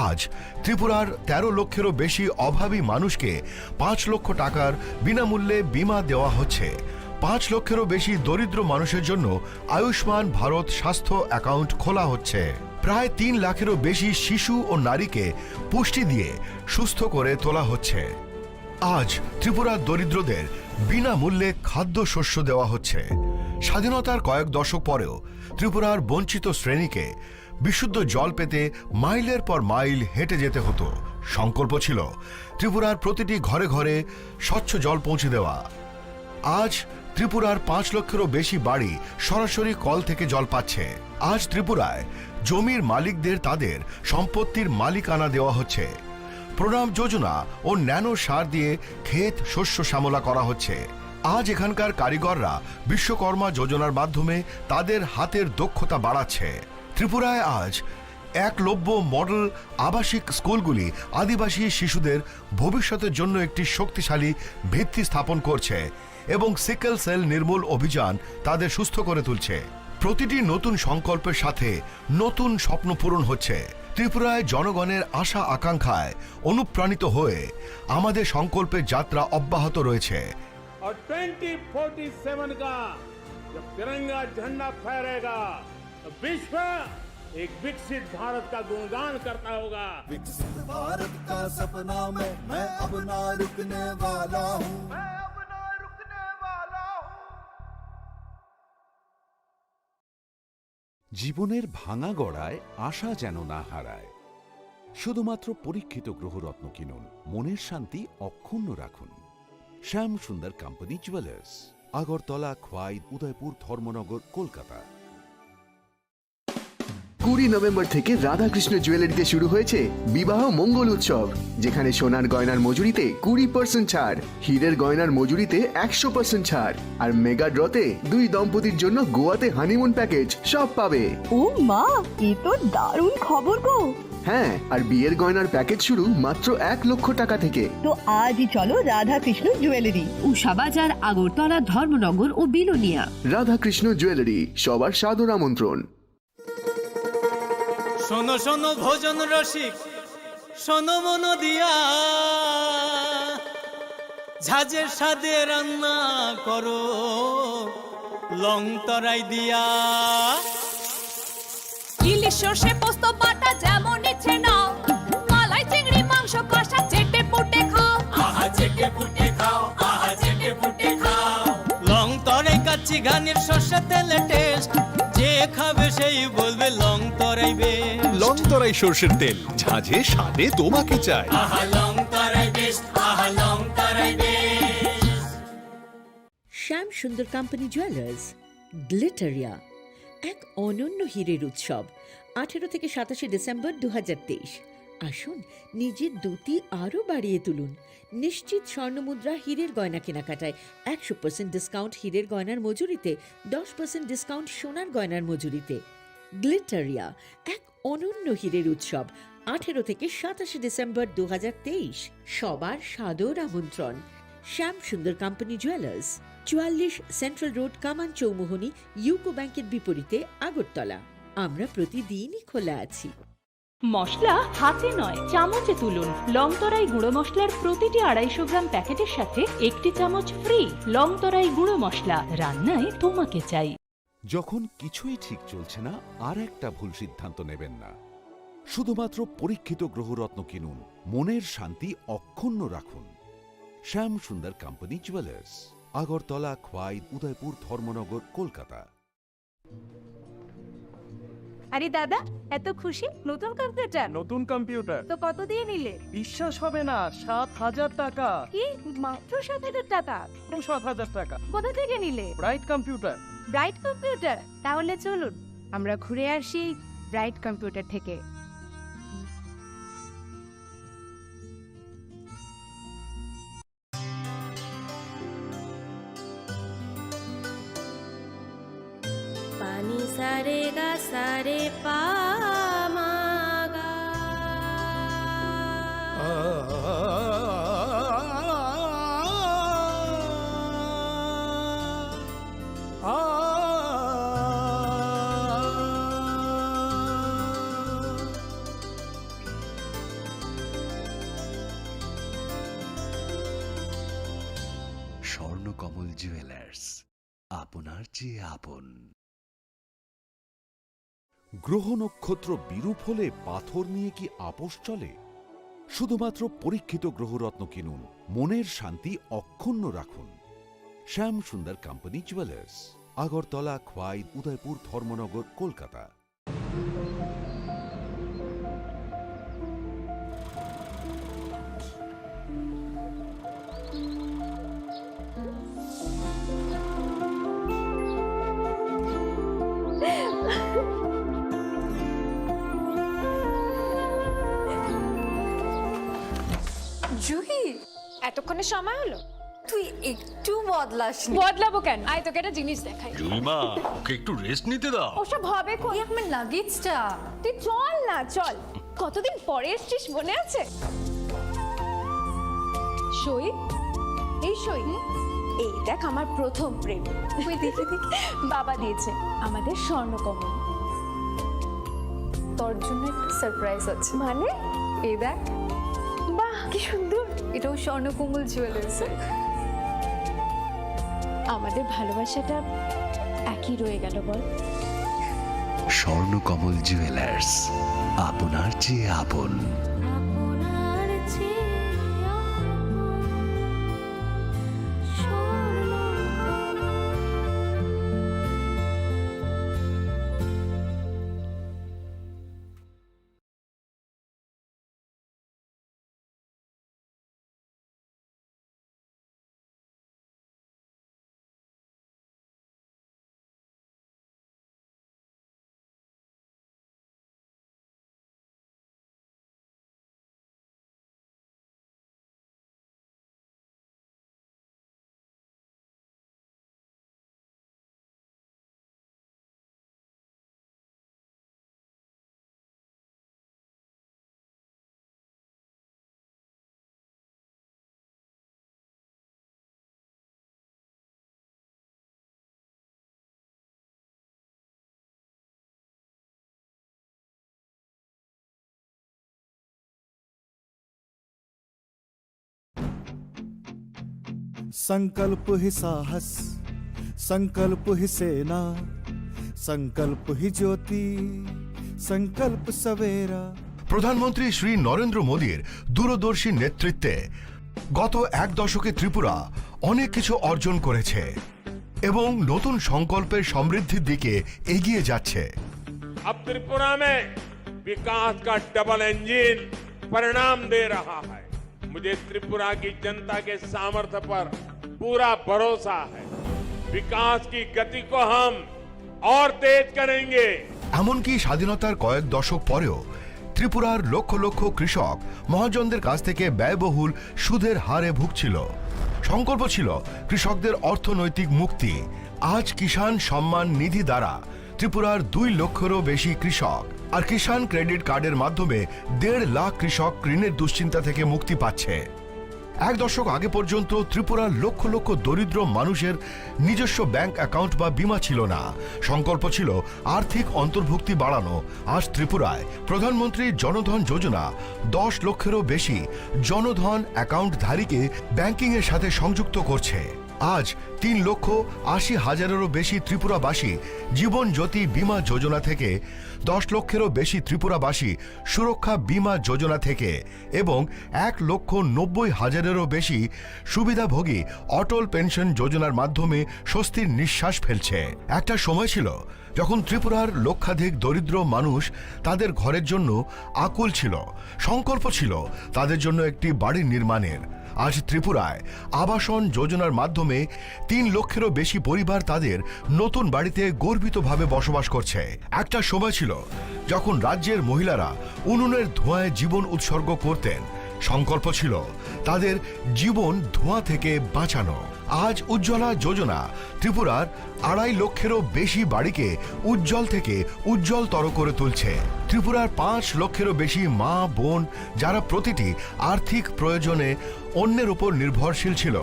আজ ত্রিপুরার 13 লক্ষেরও বেশি অভাবী মানুষকে 5 লক্ষ টাকার বিনামূল্যে বীমা দেওয়া হচ্ছে। 5 লক্ষেরও বেশি দরিদ্র মানুষের জন্য আয়ুষ্মান ভারত স্বাস্থ্য অ্যাকাউন্ট খোলা হচ্ছে। প্রায় 3 লাখেরও বেশি শিশু ও নারীকে পুষ্টি দিয়ে সুস্থ করে তোলা হচ্ছে। আজ ত্রিপুরার দরিদ্রদের বিনামূল্যে খাদ্যশস্য দেওয়া হচ্ছে। স্বাধীনতার কয়েক দশক পরেও ত্রিপুরার বঞ্চিত শ্রেণীকে বিশুদ্ধ জল পেতে মাইলের পর মাইল হেঁটে যেতে হতো। সংকল্প ছিল ত্রিপুরার প্রতিটি ঘরে ঘরে স্বচ্ছ জল পৌঁছে দেওয়া। আজ ত্রিপুরার 5 লক্ষেরও বেশি বাড়ি সরাসরি কল থেকে জল পাচ্ছে। আজ ত্রিপুরায় জমির মালিকদের তাদের সম্পত্তির মালিকানা দেওয়া হচ্ছে। প্রণাম যোজনা ও ন্যানো সার দিয়ে ক্ষেত শস্য শ্যামলা করা হচ্ছে। আজ এখানকার কারিগররা বিশ্বকর্মা যোজনার মাধ্যমে তাদের হাতের দক্ষতা বাড়াচ্ছে। ত্রিপুরায় আজ একলব্য মডেল আবাসিক স্কুলগুলি আদিবাসী শিশুদের ভবিষ্যতের জন্য একটি শক্তিশালী ভিত্তি স্থাপন করছে এবং সিকেল সেল নির্মূল অভিযান তাদের সুস্থ করে তুলছে। প্রতিটি নতুন সংকল্পের সাথে নতুন স্বপ্ন পূরণ হচ্ছে। ত্রিপুরায় জনগণের আশা আকাঙ্ক্ষায় অনুপ্রাণিত হয়ে আমাদের সংকল্পের যাত্রা অব্যাহত রয়েছে। और 2047 का जब तिरंगा झंडा फहरेगा तो विश्व एक विकसित भारत का गुणगान करता होगा। विकसित भारत का सपना मैं अब ना रुकने वाला हूँ। জীবনের ভাঙা গড়ায় আশা যেন না হারায়। শুধুমাত্র পরীক্ষিত গ্রহরত্ন কিনুন, মনের শান্তি অক্ষুণ্ণ রাখুন। শ্যাম সুন্দর company jewellers, Agartala, Khowai, Udaipur, Dharmanagar, Kolkata. 20 November থেকে রাধাকৃষ্ণ জুয়েলারিতে শুরু হয়েছে বিবাহ মঙ্গল উৎসব, যেখানে সোনার গয়নার মজুরিতে 20% ছাড়, হীরের গয়নার মজুরিতে 100% ছাড়, আর মেগা ড্রতে 2 দম্পতির জন্য গোয়াতে হানিমুন প্যাকেজ সব পাবে। ও মা, এ তো দারুণ খবর গো। হ্যাঁ, আর বিয়ের গয়নার প্যাকেজ শুরু মাত্র 1 লক্ষ টাকা থেকে। তো আজই চলো রাধাকৃষ্ণ জুয়েলারি, উষাবাজার, আগরতলা, ধর্মনগর ও বিলোনিয়া। রাধাকৃষ্ণ জুয়েলারি, সবার সাদর আমন্ত্রণ। শোনো শোনো ভোজন রসিক, শোনো মনো দিয়া ঝাঁঝের সাদে রান্না করো লং তরাই দিয়া। ইলিশ সর্ষে পোস্ত বাটা যেমন ইচ্ছে নাও, মালাই চিংড়ি মাংস কষা চেটে পুটে খাও, আহা চেটে পুটে খাও, আহা চেটে পুটে খাও। লং তরাই কাচ্চি ঘানির সর্ষে তেলে টেস্ট, যে খাবে সেই বলবে লং তরাই বেশ। লং তরাই সর্ষের তেল, ঝাঁঝে স্বাদে তোমাকে চাই। আহা লং তরাই বেশ, আহা লং তরাই বেশ। শ্যাম সুন্দর কোম্পানি জুয়েলার্স, গ্লিটারিয়া, এক অনন্য হীরের উৎসব 18 থেকে 27 ডিসেম্বর 2023। আসুন নিজের দ্যুতি আরও বাড়িয়ে তুলুন। নিশ্চিত স্বর্ণমুদ্রা হীরের গয়না কেনাকাটায় 100% ডিসকাউন্ট হীরের গয়নার মজুরিতে, 10% ডিসকাউন্ট সোনার গয়নার মজুরিতে। গ্লিটারিয়া, এক অনন্য হীরের উৎসব 18 থেকে 27 ডিসেম্বর 2023। সবার সাদর আমন্ত্রণ। শ্যাম সুন্দর কোম্পানি জুয়েলার্স, 44 সেন্ট্রাল রোড, কামান চৌমুহনী, ইউকো ব্যাংকের বিপরীতে, আগরতলা। আমরা প্রতিদিনই খোলা আছি। মশলা হাতে নয় চামচে তুলুন। লংতরাই গুঁড়ো মশলার প্রতিটি 250 গ্রাম প্যাকেটের সাথে 1টি চামচ ফ্রি। লংতরাই গুঁড়ো মশলা, রান্নায় তোমাকে চাই। যখন কিছুই ঠিক চলছে না, আর একটা ভুল সিদ্ধান্ত নেবেন না। শুধুমাত্র পরীক্ষিত গ্রহরত্ন কিনুন, মনের শান্তি অক্ষুণ্ণ রাখুন। শ্যাম সুন্দর কোম্পানি জুয়েলার্স, আগরতলা, খোয়াই, উদয়পুর, ধর্মনগর, কলকাতা। আরে দাদা, এত খুশি? নতুন কম্পিউটার? নতুন কম্পিউটার তো কত দিয়ে নিলে? বিশ্বাস হবে না, 7,000 টাকা। কি মাত্র 7,000 টাকা? 7,000 টাকা। কোথা থেকে নিলে? Bright computer. Bright computer? তাহলে চলুন আমরা ঘুরে আসি ব্রাইট কম্পিউটার থেকে। पानी सारे गा सारे पा मा गा। স্বর্ণকমল জুয়েলার্স, আপনার চেয়ে আপন। গ্রহ নক্ষত্র বিরূপ হলে পাথর নিয়ে কি আপোষ চলে? শুধুমাত্র পরীক্ষিত গ্রহরত্ন কিনুন, মনের শান্তি অক্ষুণ্ণ রাখুন। শ্যাম সুন্দর কোম্পানি জুয়েলার্স, আগরতলা, খোয়াই, উদয়পুর, ধর্মনগর, কলকাতা। জুহি, এতক্ষণে সময় হলো? তুই একটু বদলাসনি। বদলাবো কেন? আয় তোকে একটা জিনিস দেখাই। জুইমা, ওকে একটু রেস্ট নিতে দাও। ওসব হবে কই? আমার লাগেজটা। তুই চল না, চল। কতদিন পরে এসেছিস, মনে আছে? সই, এই সই। এই দেখ আমার প্রথম প্রেম। তুই দেখে দেখে বাবা দিয়েছে আমাদের স্বর্ণকমল। তোর জন্য একটা সারপ্রাইজ আছে। মানে? এই দেখ। বাহ, কি সুন্দর। এটাও স্বর্ণকমল জুয়েলার্স। আমাদের ভালোবাসাটা একই রয়ে গেল বল। স্বর্ণকমল জুয়েলার্স, আপনার চেয়ে আপন। संकल्प ही साहस, संकल्प ही सेना, संकल्प ही ज्योति, संकल्प सवेरा। প্রধানমন্ত্রী শ্রী নরেন্দ্র মোদীর দূরদর্শী নেতৃত্বে গত এক দশকে ত্রিপুরা অনেক কিছু অর্জন করেছে এবং নতুন সংকল্পের সমৃদ্ধির দিকে এগিয়ে যাচ্ছে। अब त्रिपुरा में विकास का डबल इंजन परिणाम दे रहा है। मुझे त्रिपुरा की जनता के सामर्थ्य पर पूरा भरोसा है। विकास की गति को हम और तेज करेंगे। এমনকি স্বাধীনতার কয়েক দশক পরেও ত্রিপুরার লক্ষ লক্ষ কৃষক মহাজনদের কাছ থেকে ব্যয়বহুল সুদের হারে ভুগছিল। সংকল্প ছিল কৃষকদের অর্থনৈতিক মুক্তি। আজ কিষাণ সম্মান নিধি দ্বারা ত্রিপুরার 2 লক্ষেরও বেশি কৃষক আর কিষাণ ক্রেডিট কার্ডের মাধ্যমে 1.5 লাখ কৃষক ঋণের দুশ্চিন্তা থেকে মুক্তি পাচ্ছে। এক দশক আগে পর্যন্ত ত্রিপুরার লক্ষ লক্ষ দরিদ্র মানুষের নিজস্ব ব্যাংক অ্যাকাউন্ট বা বীমা ছিল না। সংকল্প ছিল আর্থিক অন্তর্ভুক্তি বাড়ানো। আজ ত্রিপুরায় প্রধানমন্ত্রী জনধন যোজনা 10 লক্ষেরও বেশি জনধন অ্যাকাউন্টধারীকে ব্যাংকিংয়ের সাথে সংযুক্ত করছে। আজ 3,80,000-এরও বেশি ত্রিপুরাবাসী জীবন জ্যোতি বীমা যোজনা থেকে, 10 লক্ষেরও বেশি ত্রিপুরাবাসী সুরক্ষা বীমা যোজনা থেকে এবং 1,90,000-এরও বেশি সুবিধাভোগী অটল পেনশন যোজনার মাধ্যমে স্বস্তির নিঃশ্বাস ফেলছে। একটা সময় ছিল যখন ত্রিপুরার লক্ষাধিক দরিদ্র মানুষ তাদের ঘরের জন্য আকুল ছিল। সংকল্প ছিল তাদের জন্য একটি বাড়ি নির্মাণের। আজ ত্রিপুরায় আবাসন যোজনার মাধ্যমে 3 লক্ষেরও বেশি পরিবার তাদের নতুন বাড়িতে গর্বিতভাবে বসবাস করছে। একটা সময় ছিল যখন রাজ্যের মহিলারা উনুনের ধোঁয়ায় জীবন উৎসর্গ করতেন। সংকল্প ছিল তাদের জীবন ধোঁয়া থেকে বাঁচানো। আজ উজ্জ্বলা যোজনা ত্রিপুরার 2.5 লক্ষেরও বেশি বাড়িকে উজ্জ্বল থেকে উজ্জ্বলতর করে তুলছে। ত্রিপুরার 5 লক্ষেরও বেশি মা বোন যারা প্রতিটি আর্থিক প্রয়োজনে অন্যের উপর নির্ভরশীল ছিল,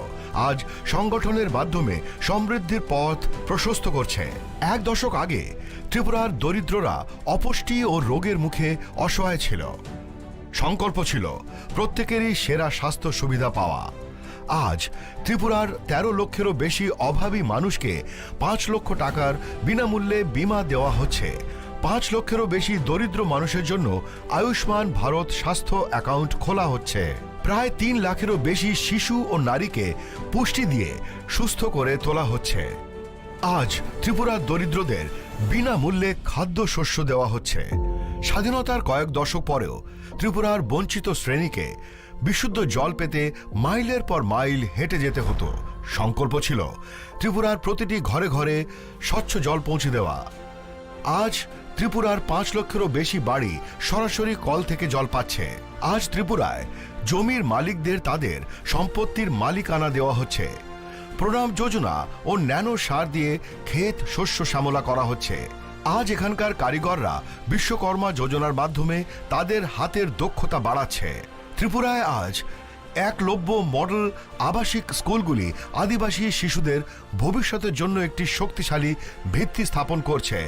আজ সংগঠনের মাধ্যমে সমৃদ্ধির পথ প্রশস্ত করছে। এক দশক আগে ত্রিপুরার দরিদ্ররা অপুষ্টি ও রোগের মুখে অসহায় ছিল। সংকল্প ছিল প্রত্যেকেরই সেরা স্বাস্থ্য সুবিধা পাওয়া। আজ ত্রিপুরার 13 লক্ষেরও বেশি অভাবী মানুষকে 5 লক্ষ টাকার বিনামূল্যে বীমা দেওয়া হচ্ছে। 5 লক্ষেরও বেশি দরিদ্র মানুষের জন্য আয়ুষ্মান ভারত স্বাস্থ্য অ্যাকাউন্ট খোলা হচ্ছে। প্রায় 3 লাখেরও বেশি শিশু ও নারীকে পুষ্টি দিয়ে সুস্থ করে তোলা হচ্ছে। আজ ত্রিপুরার দরিদ্রদের বিনামূল্যে খাদ্যশস্য দেওয়া হচ্ছে। স্বাধীনতার কয়েক দশক পরেও ত্রিপুরার বঞ্চিত শ্রেণীকে বিশুদ্ধ জল পেতে মাইলের পর মাইল হেঁটে যেতে হতো। সংকল্প ছিল ত্রিপুরার প্রতিটি ঘরে ঘরে স্বচ্ছ জল পৌঁছে দেওয়া। আজ ত্রিপুরার 5 লক্ষেরও বেশি বাড়ি সরাসরি কল থেকে জল পাচ্ছে। আজ ত্রিপুরায় জমির মালিকদের তাদের সম্পত্তির মালিকানা দেওয়া হচ্ছে। প্রণাম যোজনা ও ন্যানো সার দিয়ে ক্ষেত শস্য শ্যামলা করা হচ্ছে। আজ এখানকার কারিগররা বিশ্বকর্মা যোজনার মাধ্যমে তাদের হাতের দক্ষতা বাড়াচ্ছে। ত্রিপুরায় আজ একলব্য মডেল আবাসিক স্কুলগুলি আদিবাসী শিশুদের ভবিষ্যতের জন্য একটি শক্তিশালী ভিত্তি স্থাপন করছে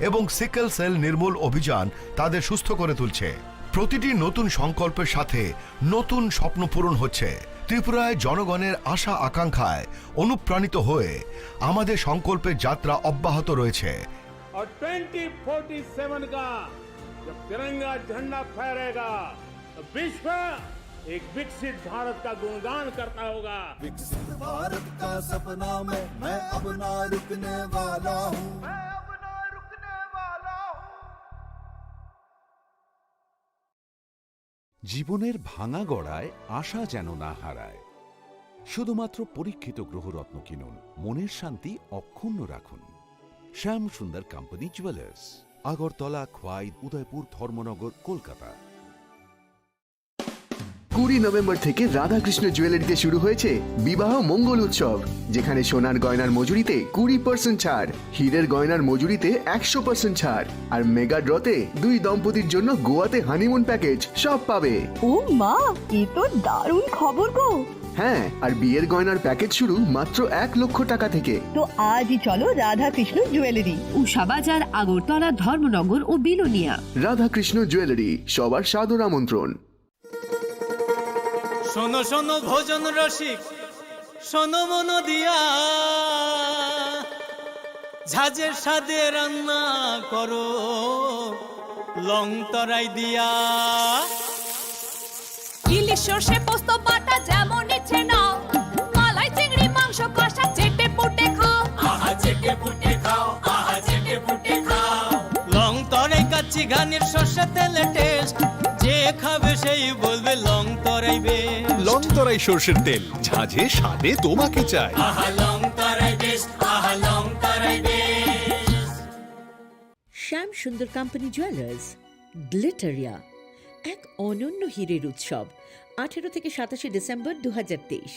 এবং সিকেল সেল নির্মূল অভিযান তাদের সুস্থ করে তুলছে। প্রতিটি নতুন সংকল্পের সাথে নতুন স্বপ্ন পূরণ হচ্ছে। ত্রিপুরায় জনগণের আশা আকাঙ্ক্ষায় অনুপ্রাণিত হয়ে আমাদের সংকল্পের যাত্রা অব্যাহত রয়েছে। और 2047 का जब तिरंगा झंडा फहरेगा तो विश्व एक विकसित भारत का गुणगान करता होगा। विकसित भारत का सपना में मैं अब ना रुकने वाला हूँ। জীবনের ভাঙা গড়ায় আশা যেন না হারায়। শুধুমাত্র পরীক্ষিত গ্রহরত্ন কিনুন, মনের শান্তি অক্ষুণ্ণ রাখুন। শ্যাম সুন্দর company jewellers, Agartala, Khowai, Udaipur, Dharmanagar, Kolkata. 20 November থেকে রাধাকৃষ্ণ জুয়েলারিতে শুরু হয়েছে বিবাহ মঙ্গল উৎসব, যেখানে সোনার গয়নার মজুরিতে 20% ছাড়, হীরের গয়নার মজুরিতে 100% ছাড়, আর মেগা ড্রতে 2 দম্পতির জন্য গোয়াতে হানিমুন প্যাকেজ সব পাবে। ও মা, এ তো দারুণ খবর গো। হ্যাঁ, আর বিয়ের গয়নার প্যাকেজ শুরু মাত্র 1 লক্ষ টাকা থেকে। তো আজই চলো রাধাকৃষ্ণ জুয়েলারি, উষা বাজার, আগরতলা, ধর্মনগর ও বিলোনিয়া। রাধাকৃষ্ণ জুয়েলারি, সবার সাদর আমন্ত্রণ। শোনো শোনো ভোজন রসিক, শোনো মনো দিয়া ঝাঁঝের সাদে রান্না করো লং তরাই দিয়া। ইলিশ সর্ষে পোস্ত বাটা যেমন ইচ্ছে নাও, মালাই চিংড়ি মাংস কষা চেটে পুটে খাও, আহা চেটে পুটে খাও, আহা চেটে পুটে খাও। লং তরাই কাচ্চি ঘানির সর্ষে তেলে টেস্ট, যে খাবে সেই বলবে লং তরাই বেশ। লং তরাই সর্ষের তেল, ঝাঁঝে স্বাদে তোমাকে চাই। আহা লং তরাই বেস্ট, আহা লং তরাই বেস্ট। শ্যাম সুন্দর কোম্পানি জুয়েলার্স, গ্লিটারিয়া, এক অনন্য হীরের উৎসব। 18 থেকে 27 ডিসেম্বর 2023।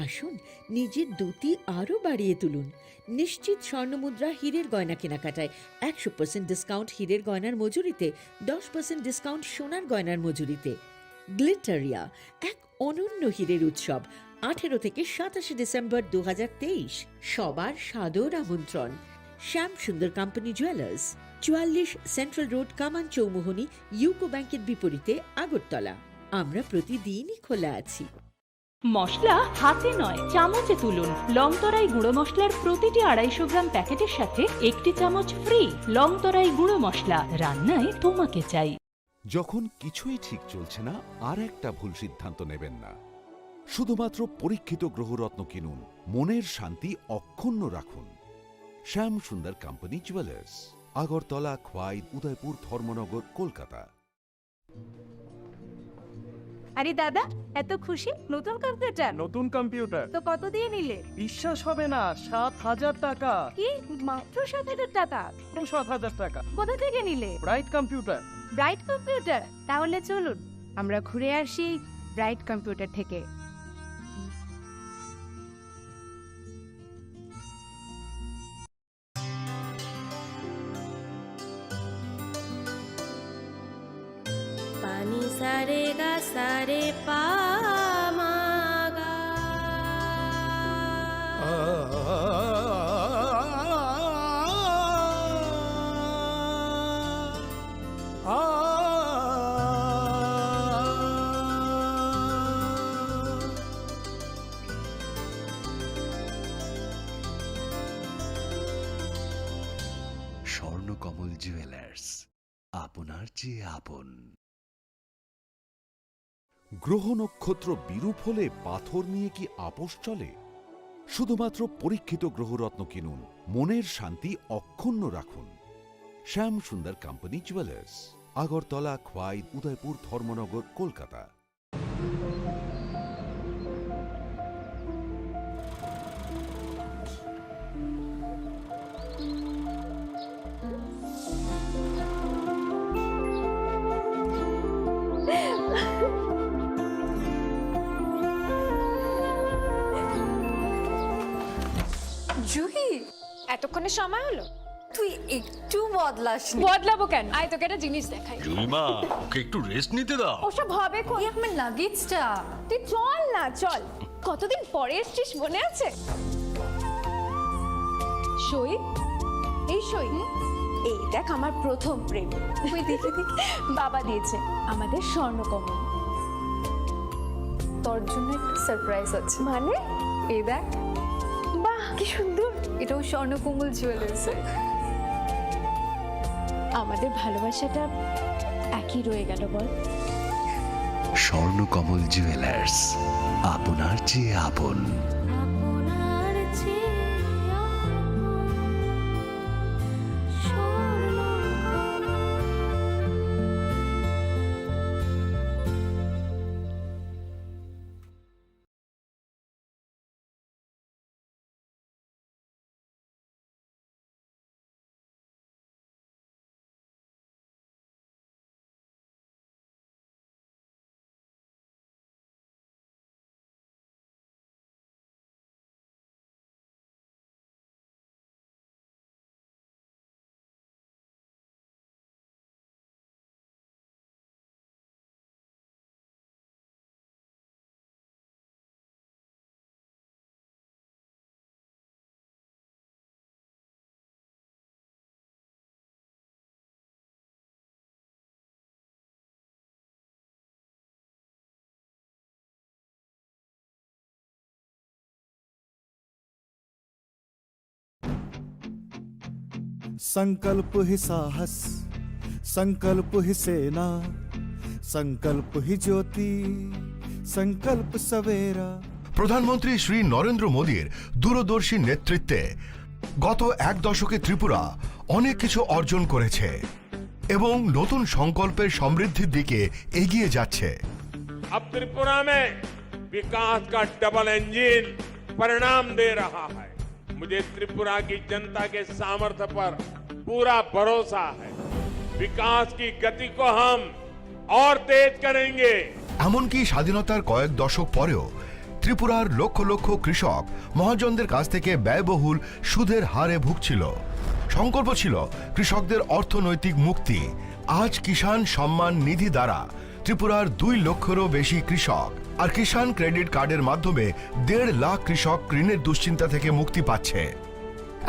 আসুন নিজের দ্যুতি আরও বাড়িয়ে তুলুন। নিশ্চিত স্বর্ণমুদ্রা হীরের গয়না কেনাকাটায় 100% ডিসকাউন্ট হীরের গয়নার মজুরিতে, 10% ডিসকাউন্ট সোনার গয়নার মজুরিতে। গ্লিটারিয়া, এক অনন্য হীরের উৎসব। 18 থেকে 27 ডিসেম্বর 2023। সবার সাদর আমন্ত্রণ। শ্যাম সুন্দর কোম্পানি জুয়েলার্স, 44 সেন্ট্রাল রোড, কামান চৌমুহনী, ইউকো ব্যাংকের বিপরীতে, আগরতলা। আমরা প্রতিদিনই খোলা আছি। মশলা হাতে নয় চামচে তুলুন। লংতরাই গুঁড়ো মশলার প্রতিটি 250 গ্রাম প্যাকেটের সাথে 1টি চামচ ফ্রি। লংতরাই গুঁড়ো মশলা, রান্নায় তোমাকে চাই। যখন কিছুই ঠিক চলছে না, আর একটা ভুল সিদ্ধান্ত নেবেন না। শুধুমাত্র পরীক্ষিত গ্রহরত্ন কিনুন, মনের শান্তি অক্ষুণ্ণ রাখুন। শ্যাম সুন্দর কোম্পানি জুয়েলার্স, আগরতলা, খোয়াই, উদয়পুর, ধর্মনগর, কলকাতা। আরে দাদা, এত খুশি? নতুন কম্পিউটার? নতুন কম্পিউটার তো কত দিয়ে নিলে? বিশ্বাস হবে না, 7,000 টাকা। কি মাত্র 7,000 টাকা? 7,000 টাকা। কোথা থেকে নিলে? Bright computer. Bright computer? তাহলে চলুন আমরা ঘুরে আসি ব্রাইট কম্পিউটার থেকে। पानी सारे गा सारे पा मा गा। স্বর্ণকমল জুয়েলার্স, আপনার চেয়ে আপন। গ্রহ নক্ষত্র বিরূপ হলে পাথর নিয়ে কি আপোষ চলে? শুধুমাত্র পরীক্ষিত গ্রহরত্ন কিনুন, মনের শান্তি অক্ষুণ্ণ রাখুন। শ্যাম সুন্দর কোম্পানি জুয়েলার্স, আগরতলা, খোয়াই, উদয়পুর, ধর্মনগর, কলকাতা। জুহি, এতক্ষণে সময় হলো? তুই একটু বদলাসনি। বদলাবো কেন? আয় তোকে একটা জিনিস দেখাই। জুইমা, ওকে একটু রেস্ট নিতে দাও। ওসব হবে কোন? আমার লাগেজটা। তুই চল না, চল। কতদিন পরে এসেছিস, মনে আছে? সই, এই সই। এই দেখ আমার প্রথম প্রেম। তুই দেখে দেখ, বাবা দিয়েছে আমাদের স্বর্ণকমল। তোর জন্য একটা সারপ্রাইজ আছে। মানে? এই দেখ। বাহ, কি সুন্দর। এটাও স্বর্ণকমল জুয়েলার্সে। আমাদের ভালোবাসাটা একই রয়ে গেল, বল। স্বর্ণকমল জুয়েলার্স, আপনার চেয়ে আপন। संकल्प ही साहस, संकल्प ही सेना, संकल्प ही ज्योति, संकल्प सवेरा। প্রধানমন্ত্রী শ্রী নরেন্দ্র মোদীর দূরদর্শী নেতৃত্বে গত এক দশকে ত্রিপুরা অনেক কিছু অর্জন করেছে এবং নতুন সংকল্পের সমৃদ্ধির দিকে এগিয়ে যাচ্ছে। अब त्रिपुरा में विकास का डबल इंजन परिणाम दे रहा है। मुझे त्रिपुरा की जनता के सामर्थ्य पर पूरा भरोसा है। विकास की गति को हम और तेज करेंगे। এমনকি স্বাধীনতার কয়েক দশক পরেও ত্রিপুরার লক্ষ লক্ষ কৃষক মহাজনদের কাছ থেকে ব্যয়বহুল সুদের হারে ভুগছিল। সংকল্প ছিল কৃষকদের অর্থনৈতিক মুক্তি। আজ কিষাণ সম্মান নিধি দ্বারা ত্রিপুরার 2 লক্ষেরও বেশি কৃষক আর কিষাণ ক্রেডিট কার্ডের মাধ্যমে 1.5 লাখ কৃষক ঋণের দুশ্চিন্তা থেকে মুক্তি পাচ্ছে।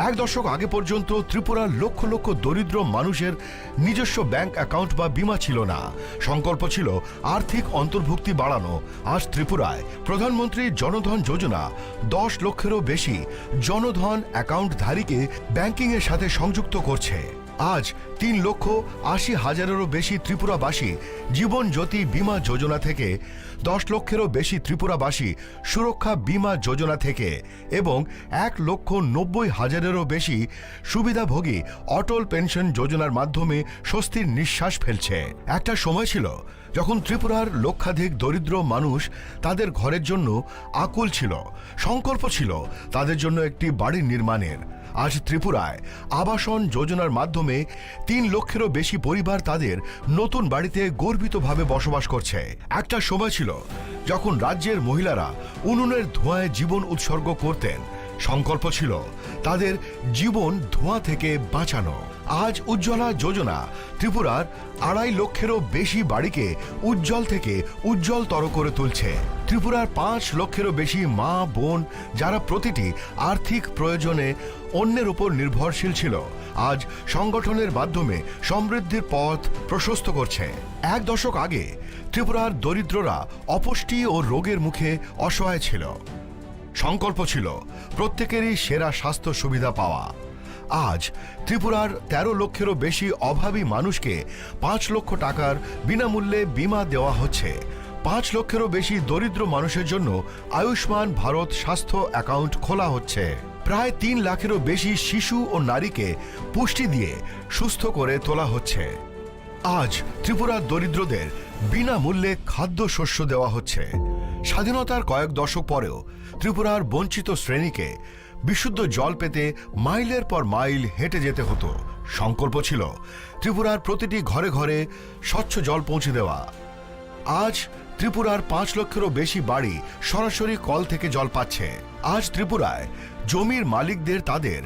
এক দশক আগে পর্যন্ত ত্রিপুরার লক্ষ লক্ষ দরিদ্র মানুষের নিজস্ব ব্যাংক অ্যাকাউন্ট বা বীমা ছিল না। সংকল্প ছিল আর্থিক অন্তর্ভুক্তি বাড়ানো। আজ ত্রিপুরায় প্রধানমন্ত্রী জনধন যোজনা 10 লক্ষেরও বেশি জনধন অ্যাকাউন্টধারীকে ব্যাংকিংয়ের সাথে সংযুক্ত করছে। আজ 3,80,000-এরও বেশি ত্রিপুরাবাসী জীবন জ্যোতি বীমা যোজনা থেকে, 10 লক্ষেরও বেশি ত্রিপুরাবাসী সুরক্ষা বীমা যোজনা থেকে এবং 1,90,000-এরও বেশি সুবিধাভোগী অটল পেনশন যোজনার মাধ্যমে স্বস্তির নিঃশ্বাস ফেলছে। একটা সময় ছিল যখন ত্রিপুরার লক্ষাধিক দরিদ্র মানুষ তাদের ঘরের জন্য আকুল ছিল। সংকল্প ছিল তাদের জন্য একটি বাড়ি নির্মাণের। আজ ত্রিপুরায় আবাসন যোজনার মাধ্যমে 3 লক্ষেরও বেশি পরিবার তাদের নতুন বাড়িতে গর্বিতভাবে বসবাস করছে। একটা সময় ছিল যখন রাজ্যের মহিলারা উনুনের ধোঁয়ায় জীবন উৎসর্গ করতেন। সংকল্প ছিল তাদের জীবন ধোঁয়া থেকে বাঁচানো। আজ উজ্জ্বলা যোজনা ত্রিপুরার 2.5 লক্ষেরও বেশি বাড়িকে উজ্জ্বল থেকে উজ্জ্বলতর করে তুলছে। ত্রিপুরার 5 লক্ষেরও বেশি মা বোন যারা প্রতিটি আর্থিক প্রয়োজনে অন্যের উপর নির্ভরশীল ছিল, আজ সংগঠনের মাধ্যমে সমৃদ্ধির পথ প্রশস্ত করছে। এক দশক আগে ত্রিপুরার দরিদ্ররা অপুষ্টি ও রোগের মুখে অসহায় ছিল। সংকল্প ছিল প্রত্যেকেরই সেরা স্বাস্থ্য সুবিধা পাওয়া। আজ ত্রিপুরার 13 লক্ষেরও বেশি অভাবী মানুষকে 5 লক্ষ টাকার বিনামূল্যে বীমা দেওয়া হচ্ছে। 5 লক্ষেরও বেশি দরিদ্র মানুষের জন্য আয়ুষ্মান ভারত স্বাস্থ্য অ্যাকাউন্ট খোলা হচ্ছে। প্রায় 3 লাখেরও বেশি শিশু ও নারীকে পুষ্টি দিয়ে সুস্থ করে তোলা হচ্ছে। আজ ত্রিপুরার দরিদ্রদের বিনামূল্যে খাদ্যশস্য দেওয়া হচ্ছে। স্বাধীনতার কয়েক দশক পরেও ত্রিপুরার বঞ্চিত শ্রেণীকে বিশুদ্ধ জল পেতে মাইলের পর মাইল হেঁটে যেতে হতো। সংকল্প ছিল ত্রিপুরার প্রতিটি ঘরে ঘরে স্বচ্ছ জল পৌঁছে দেওয়া। আজ ত্রিপুরার 5 লক্ষেরও বেশি বাড়ি সরাসরি কল থেকে জল পাচ্ছে। আজ ত্রিপুরায় জমির মালিকদের তাদের